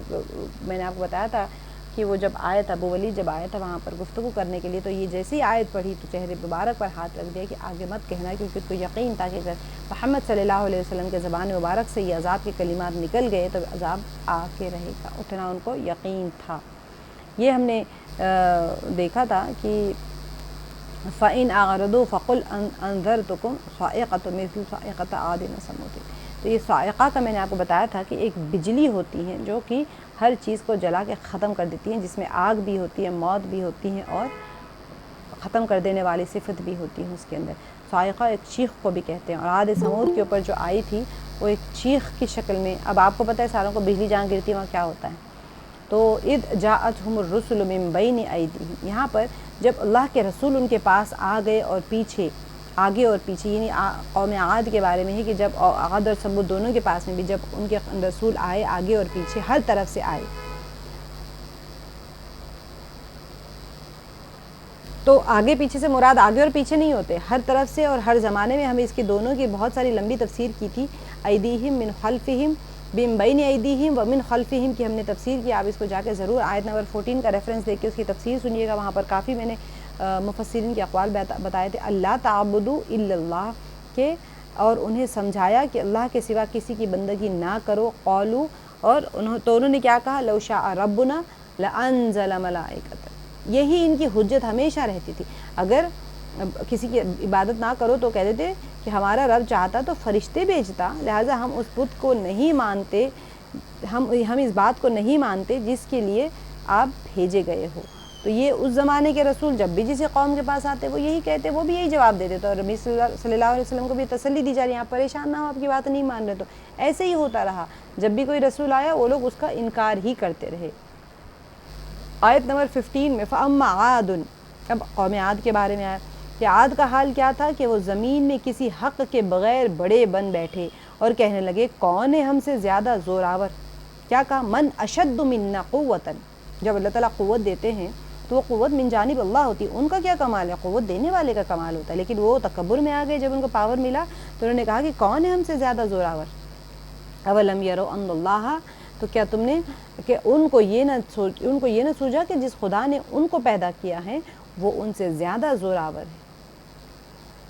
میں نے آپ کو بتایا تھا کہ وہ جب آیا تھا، ابو ولید جب آیا تھا وہاں پر گفتگو کرنے کے لیے، تو یہ جیسی آیت پڑھی تو چہرے مبارک پر ہاتھ رکھ دیا کہ آگے مت کہنا، کیونکہ اس کو یقین تھا کہ اگر محمد صلی اللہ علیہ وسلم کے زبان مبارک سے یہ عذاب کے کلمات نکل گئے تو عذاب آ کے رہے گا. اتنا ان کو یقین تھا. یہ ہم نے دیکھا تھا کہ فَإِنْ أَعْرَضُوا فَقُلْ أَنذَرْتُكُمْ صَاعِقَةٌ مِثْلُ صَاعِقَةِ عَادٍ وَثَمُودَ. تو یہ صاعقہ کا میں نے آپ کو بتایا تھا کہ ایک بجلی ہوتی ہے جو کہ ہر چیز کو جلا کے ختم کر دیتی ہیں، جس میں آگ بھی ہوتی ہے، موت بھی ہوتی ہے اور ختم کر دینے والی صفت بھی ہوتی ہے اس کے اندر. صاعقہ ایک چیخ کو بھی کہتے ہیں. اور عاد سمود کے اوپر جو آئی تھی وہ ایک چیخ کی شکل میں. اب آپ کو پتہ ہے ساروں کو بجلی جہاں گرتی ہے وہاں کیا ہوتا ہے. تو اذ جاءتهم الرسل من بین ایدیہم، یہاں پر جب اللہ کے رسول ان کے پاس آ گئے اور پیچھے، آگے اور پیچھے، یعنی قوم عاد کے بارے میں ہے کہ جب عاد اور سمود دونوں کے پاس میں بھی جب ان کے رسول آئے آگے اور پیچھے ہر طرف سے آئے. تو آگے پیچھے سے مراد آگے اور پیچھے نہیں ہوتے، ہر طرف سے اور ہر زمانے میں. ہمیں اس کی دونوں کی بہت ساری لمبی تفسیر کی تھی. ایدیہم من خلفہم بن بین ایدیہم ومن خلفہم کی ہم نے تفسیر کی. آپ اس کو جا کے ضرور آیت نمبر 14 کا ریفرنس دے کے اس کی تفسیر سنیے گا. وہاں پر کافی میں نے مفسرین کے اقوال بتائے تھے. اللہ تعبدوا الا اللہ کے، اور انہیں سمجھایا کہ اللہ کے سوا کسی کی بندگی نہ کرو. قولوا، اور انہوں نے کیا کہا؟ لو شاء ربنا لانزل ملائکۃ. یہی ان کی حجت ہمیشہ رہتی تھی. اگر کسی کی عبادت نہ کرو تو کہہ دیتے کہ ہمارا رب چاہتا تو فرشتے بھیجتا، لہٰذا ہم اس بت کو نہیں مانتے، ہم اس بات کو نہیں مانتے جس کے لیے آپ بھیجے گئے ہو. تو یہ اس زمانے کے رسول جب بھی جسے قوم کے پاس آتے وہ یہی کہتے، وہ بھی یہی جواب دیتے. تو نبی صلی اللہ علیہ وسلم کو بھی تسلی دی جا رہی ہے، آپ پریشان نہ ہو، آپ کی بات نہیں مان رہے. تو ایسے ہی ہوتا رہا، جب بھی کوئی رسول آیا وہ لوگ اس کا انکار ہی کرتے رہے. آیت نمبر 15 میں فَأَمَّا عَادٌ، اب قوم عاد کے بارے میں آیا کہ عاد کا حال کیا تھا کہ وہ زمین میں کسی حق کے بغیر بڑے بن بیٹھے اور کہنے لگے کون ہے ہم سے زیادہ زوراور. کیا کہا؟ من اشد منا قوتاً. جب اللہ تعالیٰ قوت دیتے ہیں تو وہ قوت من جانب اللہ ہوتی ہے، ان کا کیا کمال ہے؟ قوت دینے والے کا کمال ہوتا ہے. لیکن وہ تکبر میں آ گئے، جب ان کو پاور ملا تو انہوں نے کہا کہ کون ہے ہم سے زیادہ زوراور. اولم یروا ان اللہ، تو کیا تم نے کہ ان کو یہ نہ سوچا کہ جس خدا نے ان کو پیدا کیا ہے وہ ان سے زیادہ زوراور ہے.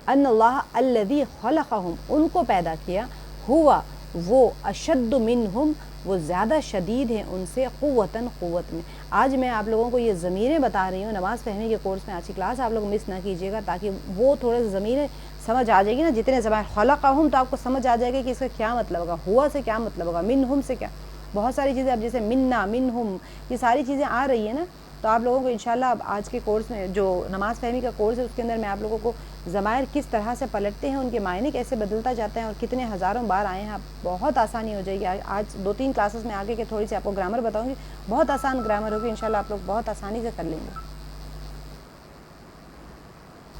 ان اللہ الذی خلقہم، ان کو پیدا کیا، ہوا وہ اشد منہم، وہ زیادہ شدید ہیں ان سے، قوتاً قوت میں. آج میں آپ لوگوں کو یہ ضمیریں بتا رہی ہوں نماز فہمی کے کورس میں. آج کی کلاس آپ لوگ مس نہ کیجیے گا تاکہ وہ تھوڑے سے ضمیریں سمجھ آ جائے گی نا. جتنے زبان خلقہم تو آپ کو سمجھ آ جائے گا کہ اس کا کیا مطلب ہوگا، ہوا سے کیا مطلب ہوگا، منہم سے کیا. بہت ساری چیزیں اب جیسے منا، منہم، یہ ساری چیزیں آ رہی ہیں نا. تو آپ لوگوں کو انشاءاللہ اب آج کے کورس میں جو نماز فہمی کا کورس ہے اس کے اندر میں آپ لوگوں کو ضمائر کس طرح سے پلٹتے ہیں، ان کے معنی کیسے بدلتا جاتا ہے اور کتنے ہزاروں بار آئے ہیں، بہت آسانی ہو جائے گی. آج 2-3 کلاسز میں آگے کے تھوڑی سی آپ کو گرامر بتاؤں گی، بہت آسان گرامر ہوگی انشاءاللہ، آپ لوگ بہت آسانی سے کر لیں گے.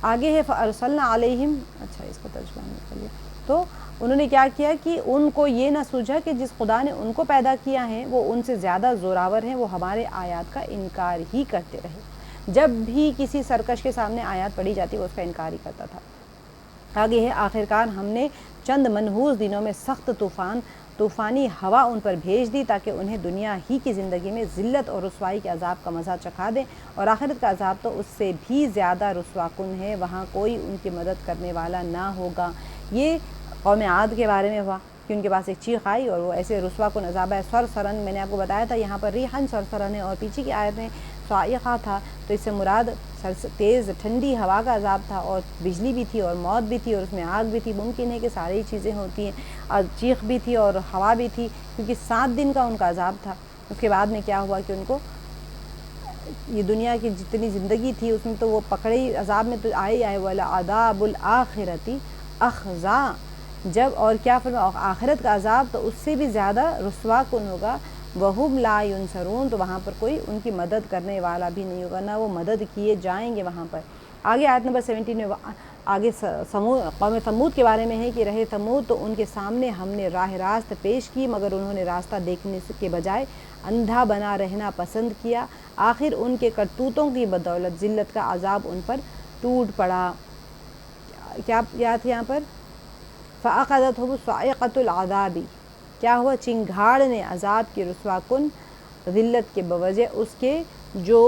آگے ہے فَأَرْسَلْنَا عَلَيْهِمْ، اچھا اس کو ترجمہ نہیں کر لیا. تو انہوں نے کیا کیا کہ ان کو یہ نہ سوچا کہ جس خدا نے ان کو پیدا کیا ہے وہ ان سے زیادہ زوراور ہیں، وہ ہمارے آیات کا انکار ہی کرتے رہے. جب بھی کسی سرکش کے سامنے آیات پڑھی جاتی وہ اس کا انکار ہی کرتا تھا. آگے ہے آخرکار ہم نے چند منحوس دنوں میں سخت طوفانی ہوا ان پر بھیج دی تاکہ انہیں دنیا ہی کی زندگی میں ذلت اور رسوائی کے عذاب کا مزہ چکھا دیں، اور آخرت کا عذاب تو اس سے بھی زیادہ رسوا کن ہے، وہاں کوئی ان کی مدد کرنے والا نہ ہوگا. یہ قوم عاد کے بارے میں ہوا کہ ان کے پاس ایک چیخ آئی اور وہ ایسے رسوا کن عذاب ہے. سرسرن، میں نے آپ کو بتایا تھا یہاں پر ریحن سرسرن ہے، اور پیچھے کی آیت میں صاعقہ تھا، تو اس سے مراد تیز ٹھنڈی ہوا کا عذاب تھا، اور بجلی بھی تھی اور موت بھی تھی اور اس میں آگ بھی تھی. ممکن ہے کہ ساری چیزیں ہوتی ہیں، اور چیخ بھی تھی اور ہوا بھی تھی، کیونکہ 7 دن کا ان کا عذاب تھا. اس کے بعد میں کیا ہوا کہ ان کو یہ دنیا کی جتنی زندگی تھی اس میں تو وہ پکڑے ہی، عذاب میں تو آئے وَلَعَذَابُ الْآخِرَةِ أَخْزَىٰ. جب اور کیا فرمایا، آخرت کا عذاب تو اس سے بھی زیادہ رسوا کن ہوگا. وَهُمْ لَا يُنصَرُونَ، تو وہاں پر کوئی ان کی مدد کرنے والا بھی نہیں ہوگا، نہ وہ مدد کیے جائیں گے وہاں پر. آگے آیت نمبر 17 میں آگے قوم ثمود کے بارے میں ہے کہ رہے ثمود تو ان کے سامنے ہم نے راہ راست پیش کی، مگر انہوں نے راستہ دیکھنے کے بجائے اندھا بنا رہنا پسند کیا. آخر ان کے کرتوتوں کی بدولت ذلت کا عذاب ان پر ٹوٹ پڑا. کیا یاد یہاں پر فَأَخَذَتْهُمُ الصَّاعِقَةُ الْعَذَابِ، کیا ہوا؟ چنگھاڑ نے عذاب کی رسوا کن ذلت کے بوجہ اس کے جو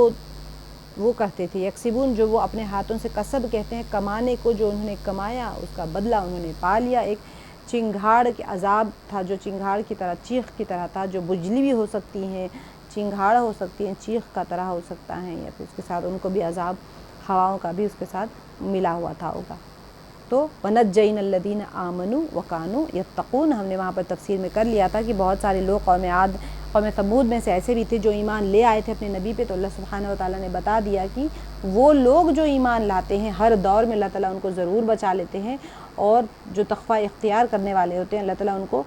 وہ کہتے تھے، یکسبون، جو وہ اپنے ہاتھوں سے کسب کہتے ہیں، کمانے کو، جو انہوں نے کمایا اس کا بدلہ انہوں نے پا لیا. ایک چنگھاڑ کے عذاب تھا جو چنگھاڑ کی طرح، چیخ کی طرح تھا، جو بجلی بھی ہو سکتی ہیں، چنگھاڑ ہو سکتی ہیں، چیخ کا طرح ہو سکتا ہے، یا پھر اس کے ساتھ ان کو بھی عذاب ہواؤں کا بھی اس کے ساتھ ملا ہوا تھا ہوگا. تو وَنَجَّيْنَا الَّذِينَ آمَنُوا وَكَانُوا يَتَّقُونَ، ہم نے وہاں پر تفسیر میں کر لیا تھا کہ بہت سارے لوگ قوم عاد، قوم ثمود میں سے ایسے بھی تھے جو ایمان لے آئے تھے اپنے نبی پہ. تو اللہ سبحانہ وتعالیٰ نے بتا دیا کہ وہ لوگ جو ایمان لاتے ہیں ہر دور میں اللہ تعالیٰ ان کو ضرور بچا لیتے ہیں، اور جو تقوی اختیار کرنے والے ہوتے ہیں اللہ تعالیٰ ان کو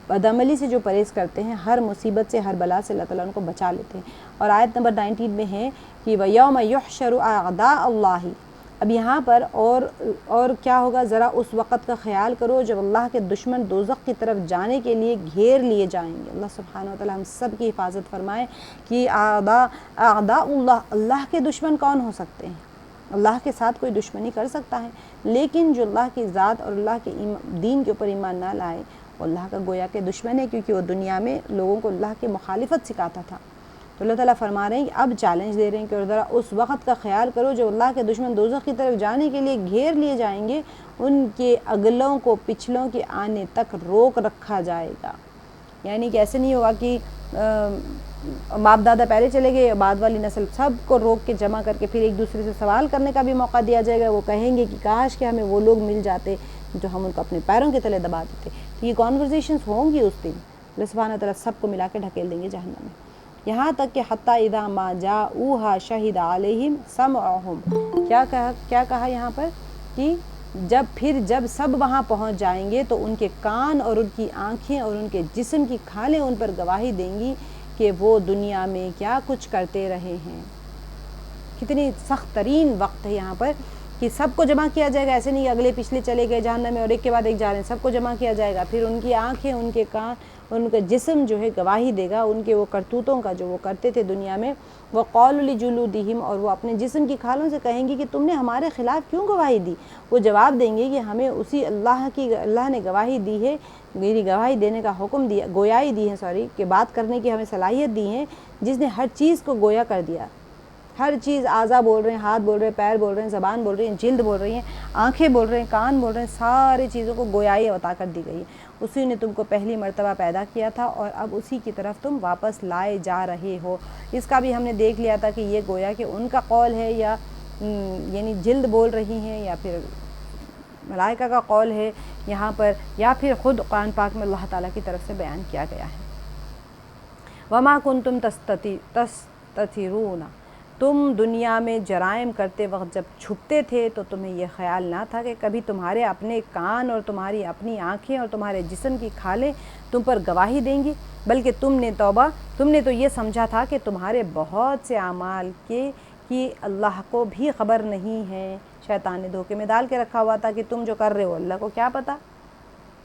بدعملی سے جو پرہیز کرتے ہیں ہر مصیبت سے، ہر بلا سے اللہ تعالیٰ ان کو بچا لیتے ہیں. اور آیت نمبر 19 میں ہے کہ وَيَوْمَ يُحْشَرُ أَعْدَاءُ اللَّهِ. اب یہاں پر اور کیا ہوگا، ذرا اس وقت کا خیال کرو جب اللہ کے دشمن دوزخ کی طرف جانے کے لیے گھیر لیے جائیں گے. اللہ سبحانہ وتعالیٰ ہم سب کی حفاظت فرمائے کہ اعداء اللہ، اللہ کے دشمن کون ہو سکتے ہیں؟ اللہ کے ساتھ کوئی دشمنی کر سکتا ہے، لیکن جو اللہ کی ذات اور اللہ کے دین کے اوپر ایمان نہ لائے وہ اللہ کا گویا کہ دشمن ہے، کیونکہ وہ دنیا میں لوگوں کو اللہ کی مخالفت سکھاتا تھا۔ تو اللہ تعالیٰ فرما رہے ہیں کہ اب چیلنج دے رہے ہیں کہ اور ذرا اس وقت کا خیال کرو جو اللہ کے دشمن دوزخ کی طرف جانے کے لیے گھیر لیے جائیں گے، ان کے اگلوں کو پچھلوں کے آنے تک روک رکھا جائے گا۔ یعنی کہ ایسے نہیں ہوگا کہ باپ دادا پہلے چلے گئے، بعد والی نسل سب کو روک کے جمع کر کے پھر ایک دوسرے سے سوال کرنے کا بھی موقع دیا جائے گا۔ وہ کہیں گے کہ کاش کہ ہمیں وہ لوگ مل جاتے جو ہم ان کو اپنے پیروں کے تلے دبا دیتے۔ تو یہ کانورزیشنز ہوں گی اس دن، اللہ سبحانہ وتعالیٰ سب کو ملا کے ڈھکیل دیں گے جہنم میں، یہاں تک کہ حتیٰ اذا ما جاؤہا شہد علیہم سمعہم، کیا کہا یہاں پر کہ جب سب وہاں پہنچ جائیں گے تو ان کے کان اور ان کی آنکھیں اور ان کے جسم کی کھالیں ان پر گواہی دیں گی کہ وہ دنیا میں کیا کچھ کرتے رہے ہیں۔ کتنی سخت ترین وقت ہے یہاں پر کہ سب کو جمع کیا جائے گا، ایسے نہیں کہ اگلے پچھلے چلے گئے جہنم میں اور ایک کے بعد ایک جا رہے ہیں، سب کو جمع کیا جائے گا، پھر ان کی آنکھیں، ان کے کان، ان کا جسم جو ہے گواہی دے گا ان کے وہ کرتوتوں کا جو وہ کرتے تھے دنیا میں۔ وَقَالُوا لِجُلُودِهِمْ، اور وہ اپنے جسم کی کھالوں سے کہیں گی کہ تم نے ہمارے خلاف کیوں گواہی دی؟ وہ جواب دیں گے کہ ہمیں اسی اللہ نے گواہی دی ہے، میری گواہی دینے کا حکم دیا، گویائی دی ہے کہ بات کرنے کی ہمیں صلاحیت دی ہے، جس نے ہر چیز کو گویا کر دیا۔ ہر چیز، اعضاء بول رہے ہیں، ہاتھ بول رہے ہیں، پیر بول رہے ہیں، زبان بول رہی ہیں، جلد بول رہی ہیں، آنکھیں بول رہے ہیں، کان بول رہے ہیں، ساری چیزوں کو گویائی عطا کر دی گئی ہے۔ اسی نے تم کو پہلی مرتبہ پیدا کیا تھا اور اب اسی کی طرف تم واپس لائے جا رہے ہو۔ اس کا بھی ہم نے دیکھ لیا تھا کہ یہ گویا کہ ان کا قول ہے یا یعنی جلد بول رہی ہیں، یا پھر ملائکہ کا قول ہے یہاں پر، یا پھر خود قرآن پاک میں اللہ تعالیٰ کی طرف سے بیان کیا گیا ہے۔ وَمَا كُنْتُمْ تَسْتَتِرُونَ، تم دنیا میں جرائم کرتے وقت جب چھپتے تھے تو تمہیں یہ خیال نہ تھا کہ کبھی تمہارے اپنے کان اور تمہاری اپنی آنکھیں اور تمہارے جسم کی کھالیں تم پر گواہی دیں گی، بلکہ تم نے تو یہ سمجھا تھا کہ تمہارے بہت سے اعمال کی اللہ کو بھی خبر نہیں ہے۔ شیطان نے دھوکے میں ڈال کے رکھا ہوا تھا کہ تم جو کر رہے ہو اللہ کو کیا پتہ۔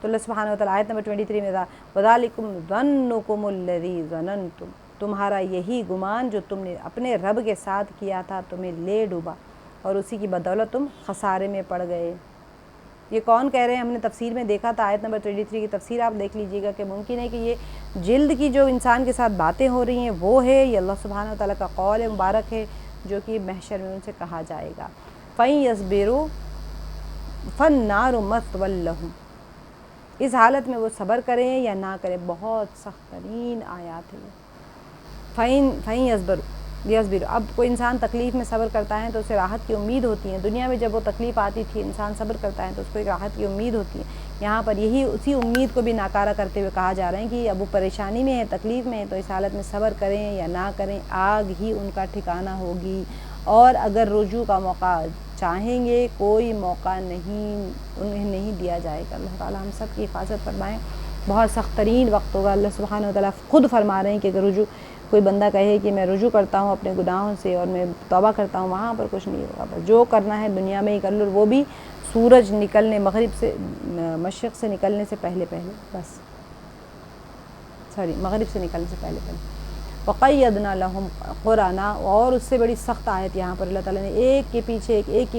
تو اللہ سبحانہ وتعالیٰ آیت نمبر 23 میں وَذَلِكُمْ ظَنُّكُمُ الَّذِي ظَنَنْتُمْ، تمہارا یہی گمان جو تم نے اپنے رب کے ساتھ کیا تھا تمہیں لے ڈوبا اور اسی کی بدولت تم خسارے میں پڑ گئے۔ یہ کون کہہ رہے ہیں؟ ہم نے تفسیر میں دیکھا تھا، آیت نمبر 23 کی تفسیر آپ دیکھ لیجئے گا کہ ممکن ہے کہ یہ جلد کی جو انسان کے ساتھ باتیں ہو رہی ہیں وہ ہے، یہ اللہ سبحانہ وتعالیٰ کا قول مبارک ہے جو کہ محشر میں ان سے کہا جائے گا۔ فَإِن يَصْبِرُوا فَالنَّارُ مَثْوًى لَهُمْ، اس حالت میں وہ صبر کریں یا نہ کریں، بہت سخت ترین آیات ہے۔ فَإِن يَصْبِرُوا، اب کوئی انسان تکلیف میں صبر کرتا ہے تو اسے راحت کی امید ہوتی ہے۔ دنیا میں جب وہ تکلیف آتی تھی انسان صبر کرتا ہے تو اس کو ایک راحت کی امید ہوتی ہے۔ یہاں پر اسی امید کو بھی ناکارہ کرتے ہوئے کہا جا رہا ہے کہ اب وہ پریشانی میں ہے، تکلیف میں ہے، تو اس حالت میں صبر کریں یا نہ کریں، آگ ہی ان کا ٹھکانہ ہوگی، اور اگر رجوع کا موقع چاہیں گے کوئی موقع انہیں نہیں دیا جائے گا۔ اللہ تعالیٰ ہم سب کی حفاظت فرمائیں۔ بہت سخت ترین وقت ہوگا۔ اللہ سبحانہ وتعالیٰ خود فرما رہے ہیں کہ اگر رجوع کوئی بندہ کہے کہ میں رجوع کرتا ہوں اپنے گناہوں سے اور میں توبہ کرتا ہوں، وہاں پر کچھ نہیں ہوگا، بس جو کرنا ہے دنیا میں ہی کر لو، وہ بھی سورج نکلنے مشرق سے نکلنے سے پہلے بس مغرب سے نکلنے سے پہلے وَقَيَّدْنَا لَهُمْ قُرَانًا، اور اس سے بڑی سخت آیت یہاں پر اللہ تعالیٰ نے ایک کے پیچھے ایک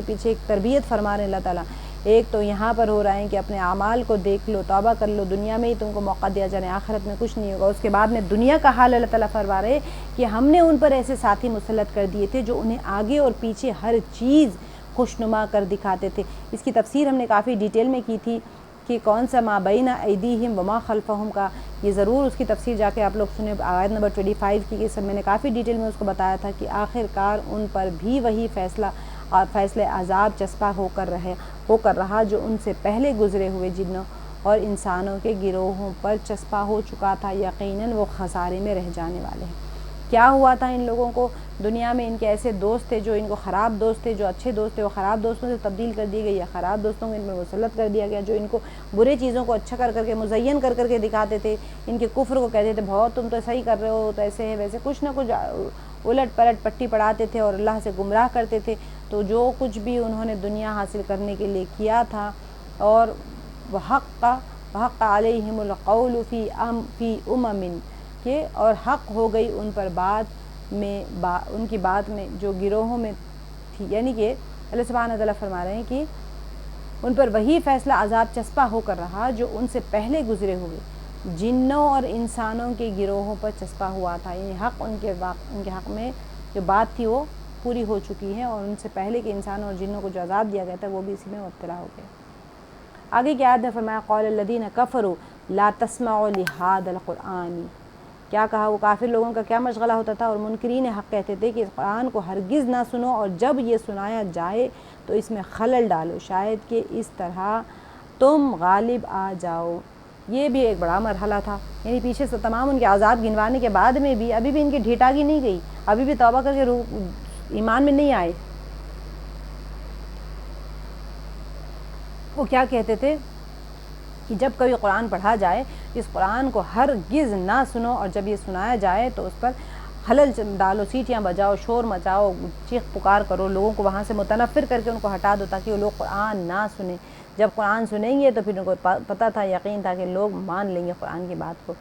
تربیت فرما رہے ہیں اللہ تعالیٰ۔ ایک تو یہاں پر ہو رہا ہے کہ اپنے اعمال کو دیکھ لو، توبہ کر لو، دنیا میں ہی تم کو موقع دیا جانے، آخرت میں کچھ نہیں ہوگا۔ اس کے بعد میں دنیا کا حال اللہ تعالیٰ فرما رہے کہ ہم نے ان پر ایسے ساتھی مسلط کر دیے تھے جو انہیں آگے اور پیچھے ہر چیز خوشنما کر دکھاتے تھے۔ اس کی تفسیر ہم نے کافی ڈیٹیل میں کی تھی کہ کون سا ما بین ایدیہم وما خلفہم کا، یہ ضرور اس کی تفسیر جا کے آپ لوگ سنیں، آیت نمبر 25 کی، سب میں نے کافی ڈیٹیل میں اس کو بتایا تھا کہ آخر کار ان پر بھی وہی فیصلہ عذاب چسپاں ہو کر رہا جو ان سے پہلے گزرے ہوئے جنوں اور انسانوں کے گروہوں پر چسپاں ہو چکا تھا، یقیناً وہ خسارے میں رہ جانے والے ہیں۔ کیا ہوا تھا ان لوگوں کو دنیا میں؟ ان کے ایسے دوست تھے جو ان کو خراب دوست تھے، جو اچھے دوست تھے وہ خراب دوستوں سے تبدیل کر دیے گئے، یا خراب دوستوں کو ان میں مسلط کر دیا گیا جو ان کو برے چیزوں کو اچھا کر کے مزین کر کے دکھاتے تھے، ان کے کفر کو کہتے تھے بہت تم تو صحیح کر رہے ہو، تو ایسے ہے ویسے، کچھ نہ کچھ الٹ پلٹ پٹی پڑھاتے تھے اور اللہ سے گمراہ کرتے تھے۔ تو جو کچھ بھی انہوں نے دنیا حاصل کرنے کے لیے کیا تھا، اور وحق علیہم القول فی کہ اور حق ہو گئی ان پر بات میں ان کی بات میں جو گروہوں میں تھی، یعنی کہ اللہ سبحانہ تعالیٰ فرما رہے ہیں کہ ان پر وہی فیصلہ عذاب چسپاں ہو کر رہا جو ان سے پہلے گزرے ہوئے جنوں اور انسانوں کے گروہوں پر چسپاں ہوا تھا، یعنی حق ان کے حق میں جو بات تھی وہ پوری ہو چکی ہے، اور ان سے پہلے کے انسانوں اور جنوں کو جو عذاب دیا گیا تھا وہ بھی اسی میں مبتلا ہو گئے۔ آگے کی آیت میں فرمایا قال الذین کفروا لا تسمعوا لہذا القرآن، کیا کہا وہ کافر لوگوں کا کیا مشغلہ ہوتا تھا، اور منکرین حق کہتے تھے کہ اس قرآن کو ہرگز نہ سنو، اور جب یہ سنایا جائے تو اس میں خلل ڈالو، شاید کہ اس طرح تم غالب آ جاؤ۔ یہ بھی ایک بڑا مرحلہ تھا، یعنی پیچھے سے تمام ان کے عذاب گنوانے کے بعد میں بھی ابھی بھی ان کی ڈھیٹاگی نہیں گئی، ابھی بھی توبہ کر کے ایمان میں نہیں آئے۔ وہ کیا کہتے تھے کہ جب کبھی قرآن پڑھا جائے اس قرآن کو ہرگز نہ سنو، اور جب یہ سنایا جائے تو اس پر خلل ڈالو، سیٹیاں بجاؤ، شور مچاؤ، چیخ پکار کرو، لوگوں کو وہاں سے متنفر کر کے ان کو ہٹا دو تاکہ وہ لوگ قرآن نہ سنیں۔ جب قرآن سنیں گے تو پھر ان کو پتہ تھا، یقین تھا کہ لوگ مان لیں گے قرآن کی بات کو۔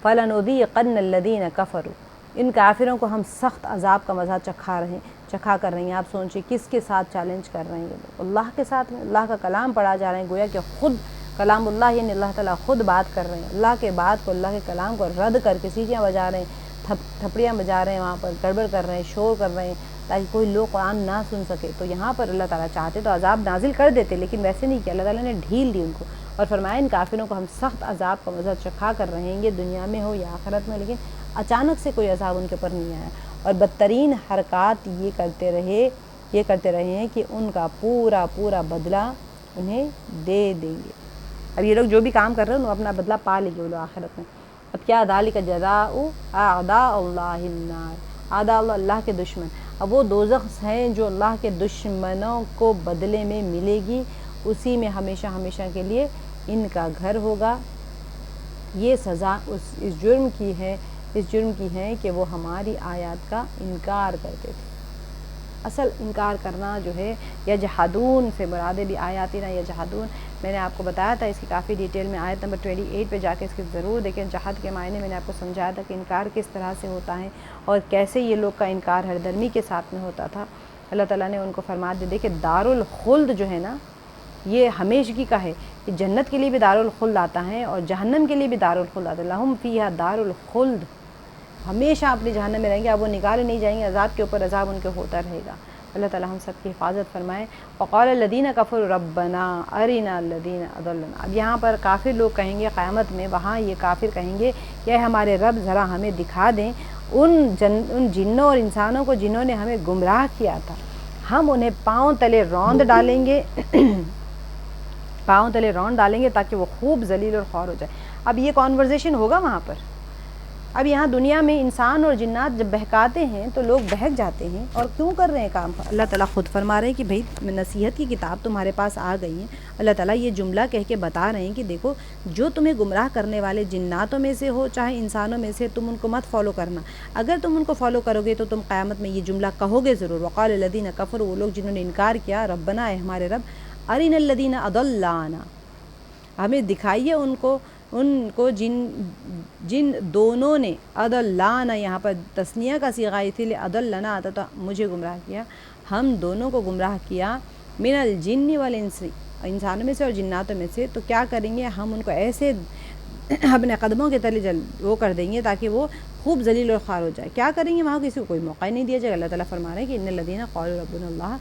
فَلَنُذِيقَنَّ الَّذِينَ كَفَرُوا، ان کافروں کو ہم سخت عذاب کا مزہ چکھا کر رہے ہیں۔ آپ سوچیں کس کے ساتھ چیلنج کر رہے ہیں یہ لوگ؟ اللہ کے ساتھ، اللہ کا کلام پڑھا جا رہے ہیں، گویا کہ خود کلام اللہ، یعنی اللہ تعالیٰ خود بات کر رہے ہیں، اللہ کے بات کو، اللہ کے کلام کو رد کر کے سیٹیاں بجا رہے ہیں، تھپڑیاں بجا رہے ہیں، وہاں پر گڑبڑ کر رہے ہیں، شور کر رہے ہیں تاکہ کوئی لوگ قرآن نہ سن سکے۔ تو یہاں پر اللہ تعالیٰ چاہتے تو عذاب نازل کر دیتے، لیکن ویسے نہیں کیا، اللہ تعالیٰ نے ڈھیل دی ان کو، اور فرمایا ان کافروں کو ہم سخت عذاب کا مزہ چکھا کر رہیں گے، دنیا میں ہو یا آخرت میں، لیکن اچانک سے کوئی عذاب ان کے اوپر نہیں آیا، اور بدترین حرکات یہ کرتے رہے ہیں کہ ان کا پورا بدلہ انہیں دے دیں گے۔ اب یہ لوگ جو بھی کام کر رہے ہیں وہ اپنا بدلہ پا لیں گے وہ لوگ آخرت میں۔ اب کیا ذالک جزاء اعداء اللہ النار، اعداء اللہ کے دشمن، اب وہ دوزخ ہیں جو اللہ کے دشمنوں کو بدلے میں ملے گی، اسی میں ہمیشہ کے لیے ان کا گھر ہوگا۔ یہ سزا اس جرم کی ہے کہ وہ ہماری آیات کا انکار کرتے تھے۔ اصل انکار کرنا جو ہے، یجحدون سے مراد بھی آیاتنا یجحدون، میں نے آپ کو بتایا تھا اس کی کافی ڈیٹیل میں، آیت نمبر 28 پہ جا کے اس کی ضرور دیکھیں۔ جہاد کے معنی میں نے آپ کو سمجھایا تھا کہ انکار کس طرح سے ہوتا ہے اور کیسے یہ لوگ کا انکار ہر درمی کے ساتھ میں ہوتا تھا۔ اللہ تعالیٰ نے ان کو فرما دے کہ دارالخلد جو ہے نا یہ ہمیشگی کا ہے، کہ جنت کے لیے بھی دارالخلد آتا ہے اور جہنم کے لیے بھی دارالخلد آتا ہے، لہم فیہا دارالخلد، ہمیشہ اپنی جہنم میں رہیں گے، اب وہ نکالے نہیں جائیں گے، عذاب کے اوپر عذاب ان کے ہوتا رہے گا۔ اللہ تعالیٰ ہم سب کی حفاظت فرمائے۔ وقال الذین کفروا ربنا ارنا الذین اضلنا، اب یہاں پر کافر لوگ کہیں گے قیامت میں، وہاں یہ کافر کہیں گے کہ اے ہمارے رب ذرا ہمیں دکھا دیں ان جنوں اور انسانوں کو جنہوں نے ہمیں گمراہ کیا تھا، ہم انہیں پاؤں تلے روند ڈالیں گے تاکہ وہ خوب ذلیل اور خوار ہو جائے۔ اب یہ کانورزیشن ہوگا وہاں پر۔ اب یہاں دنیا میں انسان اور جنات جب بہکاتے ہیں تو لوگ بہک جاتے ہیں، اور کیوں کر رہے ہیں کام؟ اللہ تعالیٰ خود فرما رہے ہیں کہ بھئی نصیحت کی کتاب تمہارے پاس آ گئی ہے۔ اللہ تعالیٰ یہ جملہ کہہ کے بتا رہے ہیں کہ دیکھو جو تمہیں گمراہ کرنے والے جناتوں میں سے ہو چاہے انسانوں میں سے، تم ان کو مت فالو کرنا۔ اگر تم ان کو فالو کرو گے تو تم قیامت میں یہ جملہ کہو گے ضرور، وقال الذین کفروا، وہ لوگ جنہوں نے انکار کیا، ربنا اے ہمارے رب، ارنا الذین اضلانا، ہمیں دکھائیے ان کو جن دونوں نے، اضلانا یہاں پر تثنیہ کا صیغہ اسی لیے اضلنا آتا تو مجھے گمراہ کیا، ہم دونوں کو گمراہ کیا، من الجن والانس، انسانوں میں سے اور جناتوں میں سے، تو کیا کریں گے ہم ان کو ایسے اپنے قدموں کے تلے وہ کر دیں گے تاکہ وہ خوب ذلیل اور خوار ہو جائے۔ کیا کریں گے؟ وہاں کسی کو کوئی موقع نہیں دیا جائے گا۔ اللہ تعالیٰ فرما رہے ہیں کہ ان الذین قالوا ربنا اللہ،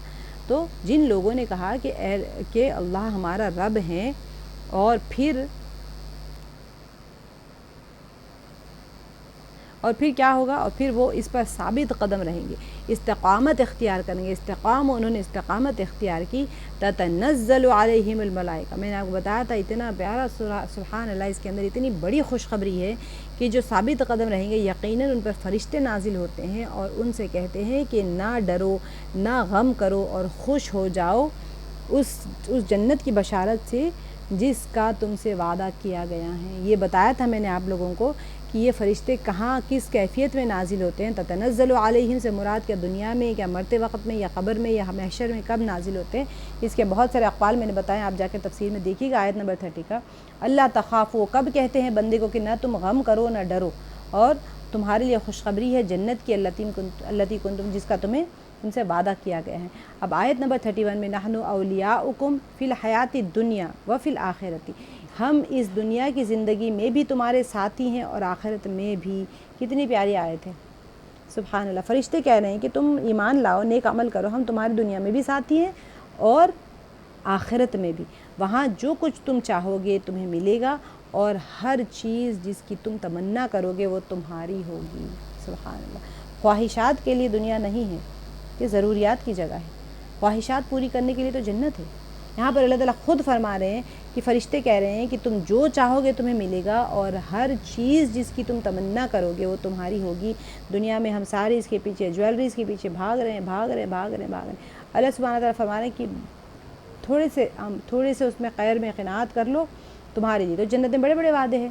تو جن لوگوں نے کہا کہ اللہ ہمارا رب ہیں، اور پھر کیا ہوگا؟ اور پھر وہ اس پر ثابت قدم رہیں گے، استقامت اختیار کریں گے۔ انہوں نے استقامت اختیار کی، تتنزل علیہم الملائکہ، میں نے آپ کو بتایا تھا اتنا پیارا سبحان اللہ، اس کے اندر اتنی بڑی خوشخبری ہے کہ جو ثابت قدم رہیں گے یقیناً ان پر فرشتے نازل ہوتے ہیں اور ان سے کہتے ہیں کہ نہ ڈرو، نہ غم کرو، اور خوش ہو جاؤ اس جنت کی بشارت سے جس کا تم سے وعدہ کیا گیا ہے۔ یہ بتایا تھا میں نے آپ لوگوں کو کہ یہ فرشتے کہاں کس کیفیت میں نازل ہوتے ہیں۔ تتنزل علیہم سے مراد کیا دنیا میں، کیا مرتے وقت میں، یا قبر میں، یا محشر میں کب نازل ہوتے ہیں؟ اس کے بہت سارے اقوال میں نے بتائے، آپ جا کے تفسیر میں دیکھیے گا آیت نمبر 30 کا۔ اللہ تخافوا، کب کہتے ہیں بندے کو کہ نہ تم غم کرو نہ ڈرو، اور تمہارے لیے خوشخبری ہے جنت کی، التی کنتم، جس کا تمہیں ان سے وعدہ کیا گیا ہے۔ اب آیت نمبر 31 میں نحن اولیاؤکم فی الحیات الدنیا و فی الآخرتی، ہم اس دنیا کی زندگی میں بھی تمہارے ساتھی ہیں اور آخرت میں بھی۔ کتنی پیاری آیت ہے، سبحان اللہ۔ فرشتے کہہ رہے ہیں کہ تم ایمان لاؤ، نیک عمل کرو، ہم تمہاری دنیا میں بھی ساتھی ہیں اور آخرت میں بھی۔ وہاں جو کچھ تم چاہو گے تمہیں ملے گا، اور ہر چیز جس کی تم تمنا کرو گے وہ تمہاری ہوگی، سبحان اللہ۔ خواہشات کے لیے دنیا نہیں ہے، یہ ضروریات کی جگہ ہے۔ خواہشات پوری کرنے کے لیے تو جنت ہے۔ یہاں پر اللہ تعالیٰ خود فرما رہے ہیں کہ فرشتے کہہ رہے ہیں کہ تم جو چاہو گے تمہیں ملے گا، اور ہر چیز جس کی تم تمنا کرو گے وہ تمہاری ہوگی۔ دنیا میں ہم سارے اس کے پیچھے، جویلریز کے پیچھے بھاگ رہے ہیں۔ اللہ سبحانہ تعالیٰ فرما رہے ہیں کہ تھوڑے سے اس میں خیر میں قناعت کر لو، تمہارے لیے تو جنت میں بڑے بڑے وعدے ہیں۔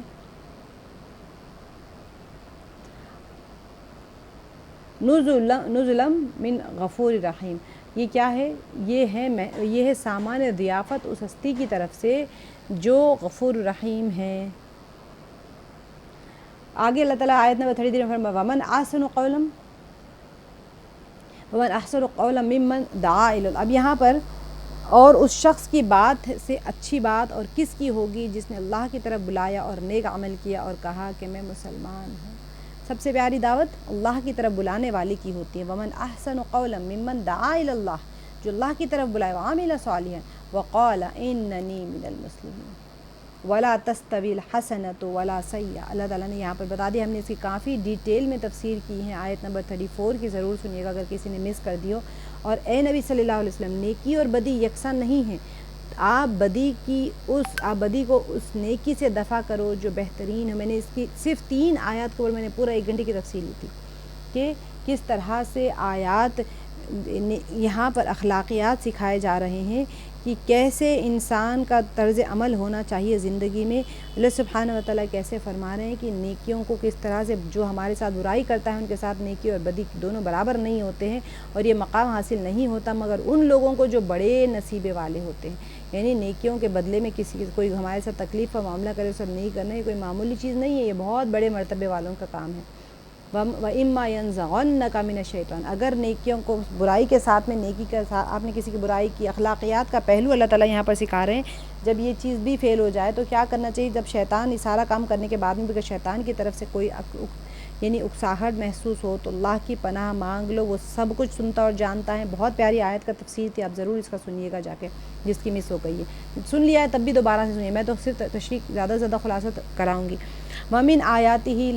نزلا من غفور رحیم، یہ کیا ہے؟ یہ ہے سامان ضیافت اس ہستی کی طرف سے جو غفور رحیم ہے۔ آگے اللہ تعالیٰ آیت نمبر 33 میں فرمایا ومن احسن قولا ممن دعا الی اللہ۔ اب یہاں پر اور اس شخص کی بات سے اچھی بات اور کس کی ہوگی جس نے اللہ کی طرف بلایا اور نیک عمل کیا اور کہا کہ میں مسلمان ہوں۔ سب سے پیاری دعوت اللہ کی طرف بلانے والے کی ہوتی ہے۔ ومن احسن قولا ممن دعا الی اللہ، جو اللہ کی طرف بلائے، وعمل صالحا وقال اننی من المسلمین ولا تستوی الحسنۃ ولا سیئۃ۔ اللہ تعالیٰ نے یہاں پر بتا دیا، ہم نے اس کی کافی ڈیٹیل میں تفسیر کی ہے۔ آیت نمبر 34 کی ضرور سنیے گا اگر کسی نے مس کر دی ہو۔ اور اے نبی صلی اللہ علیہ وسلم، نیکی اور بدی یکساں نہیں ہیں، آپ بدی کو اس نیکی سے دفع کرو جو بہترین ہے۔ میں نے اس کی صرف 3 آیات کو میں نے پورا 1 گھنٹے کی تفصیل لی تھی کہ کس طرح سے آیات یہاں پر اخلاقیات سکھائے جا رہے ہیں کہ کیسے انسان کا طرز عمل ہونا چاہیے زندگی میں۔ اللہ سبحانہ و تعالیٰ کیسے فرما رہے ہیں کہ نیکیوں کو کس طرح سے، جو ہمارے ساتھ برائی کرتا ہے ان کے ساتھ نیکی اور بدی دونوں برابر نہیں ہوتے ہیں، اور یہ مقام حاصل نہیں ہوتا مگر ان لوگوں کو جو بڑے نصیبے والے ہوتے ہیں۔ یعنی نیکیوں کے بدلے میں کوئی ہمارے ساتھ تکلیف کا معاملہ کرے، سب نہیں کرنا، یہ کوئی معمولی چیز نہیں ہے، یہ بہت بڑے مرتبے والوں کا کام ہے۔ وَإِمَّا يَنزَغَنَّكَ مِنَ الشَّيْطَانِ، اگر نیکیوں کو برائی کے ساتھ میں نیکی کے ساتھ آپ نے کسی کی برائی کی، اخلاقیات کا پہلو اللہ تعالیٰ یہاں پر سکھا رہے ہیں۔ جب یہ چیز بھی فیل ہو جائے تو کیا کرنا چاہیے؟ جب شیطان یہ سارا کام کرنے کے بعد میں بھی شیطان کی طرف سے کوئی یعنی اکساہٹ محسوس ہو تو اللہ کی پناہ مانگ لو، وہ سب کچھ سنتا اور جانتا ہے۔ بہت پیاری آیت کا تفسیر تھی، آپ ضرور اس کا سنیے گا جا کے، جس کی مس ہو گئی ہے۔ سن لیا ہے تب بھی دوبارہ سے سنیے، میں تو صرف تشریح زیادہ سے زیادہ خلاصہ کراؤں گی۔ وَمِنْ آیَاتِهِ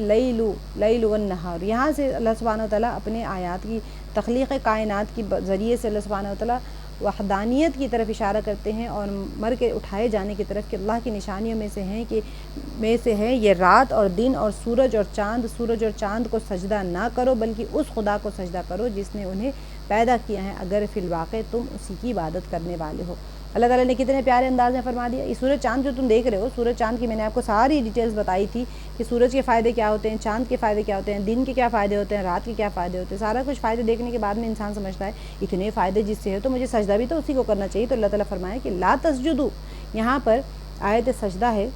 اللیل والنہار، یہاں سے اللہ سبحانہ وتعالیٰ اپنے آیات کی تخلیق کائنات کے ذریعے سے اللہ سبحانہ وتعالیٰ وحدانیت کی طرف اشارہ کرتے ہیں اور مر کے اٹھائے جانے کی طرف، کہ اللہ کی نشانیوں میں سے ہے یہ رات اور دن اور سورج اور چاند کو سجدہ نہ کرو بلکہ اس خدا کو سجدہ کرو جس نے انہیں پیدا کیا ہے، اگر فی الواقع تم اسی کی عبادت کرنے والے ہو۔ اللہ تعالیٰ نے کتنے پیارے انداز میں فرما دیا۔ یہ سورج چاند جو تم دیکھ رہے ہو، سورج چاند کی میں نے آپ کو ساری ڈیٹیلز بتائی تھی کہ سورج کے فائدے کیا ہوتے ہیں، چاند کے فائدے کیا ہوتے ہیں، دن کے کیا فائدے ہوتے ہیں، رات کے کیا فائدے ہوتے ہیں۔ سارا کچھ فائدے دیکھنے کے بعد میں انسان سمجھتا ہے اتنے فائدے جس سے ہے تو مجھے سجدہ بھی تو اسی کو کرنا چاہیے۔ تو اللہ تعالیٰ فرمایا کہ لا تسجدو، یہاں پر آیت سجدہ ہے،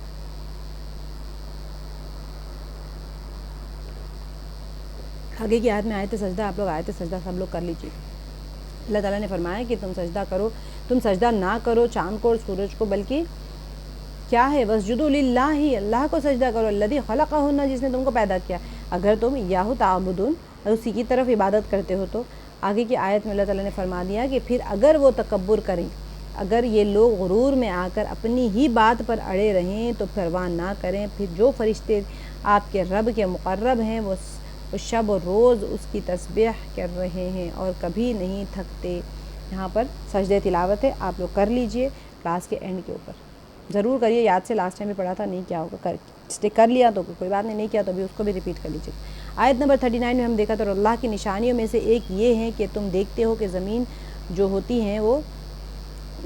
آگے کی آیت میں آیت سجدہ، آپ لوگ آیت سجدہ سب لوگ کر لیجیے۔ اللہ تعالیٰ نے فرمایا کہ تم سجدہ کرو، تم سجدہ نہ کرو چاند کو اور سورج کو، بلکہ کیا ہے واسجدوا للہ، اللہ کو سجدہ کرو، الذی خلقہن، جس نے تم کو پیدا کیا، اگر تم یاہو تعبدون، اسی کی طرف عبادت کرتے ہو تو۔ آگے کی آیت میں اللہ تعالیٰ نے فرما دیا کہ پھر اگر وہ تکبر کریں، اگر یہ لوگ غرور میں آ کر اپنی ہی بات پر اڑے رہیں تو پرواہ نہ کریں، پھر جو فرشتے آپ کے رب کے مقرب ہیں وہ شب و روز اس کی تسبیح کر رہے ہیں اور کبھی نہیں تھکتے۔ یہاں پر سجدہ تلاوت ہے، آپ لوگ کر لیجئے کلاس کے اینڈ کے اوپر، ضرور کریے، یاد سے لاسٹ ٹائم بھی پڑھا تھا، نہیں کیا ہوگا کر لیا تو کوئی بات نہیں کیا تو بھی اس کو بھی ریپیٹ کر لیجیے۔ آیت نمبر 39 میں ہم دیکھا تو اللہ کی نشانیوں میں سے ایک یہ ہے کہ تم دیکھتے ہو کہ زمین جو ہوتی ہیں وہ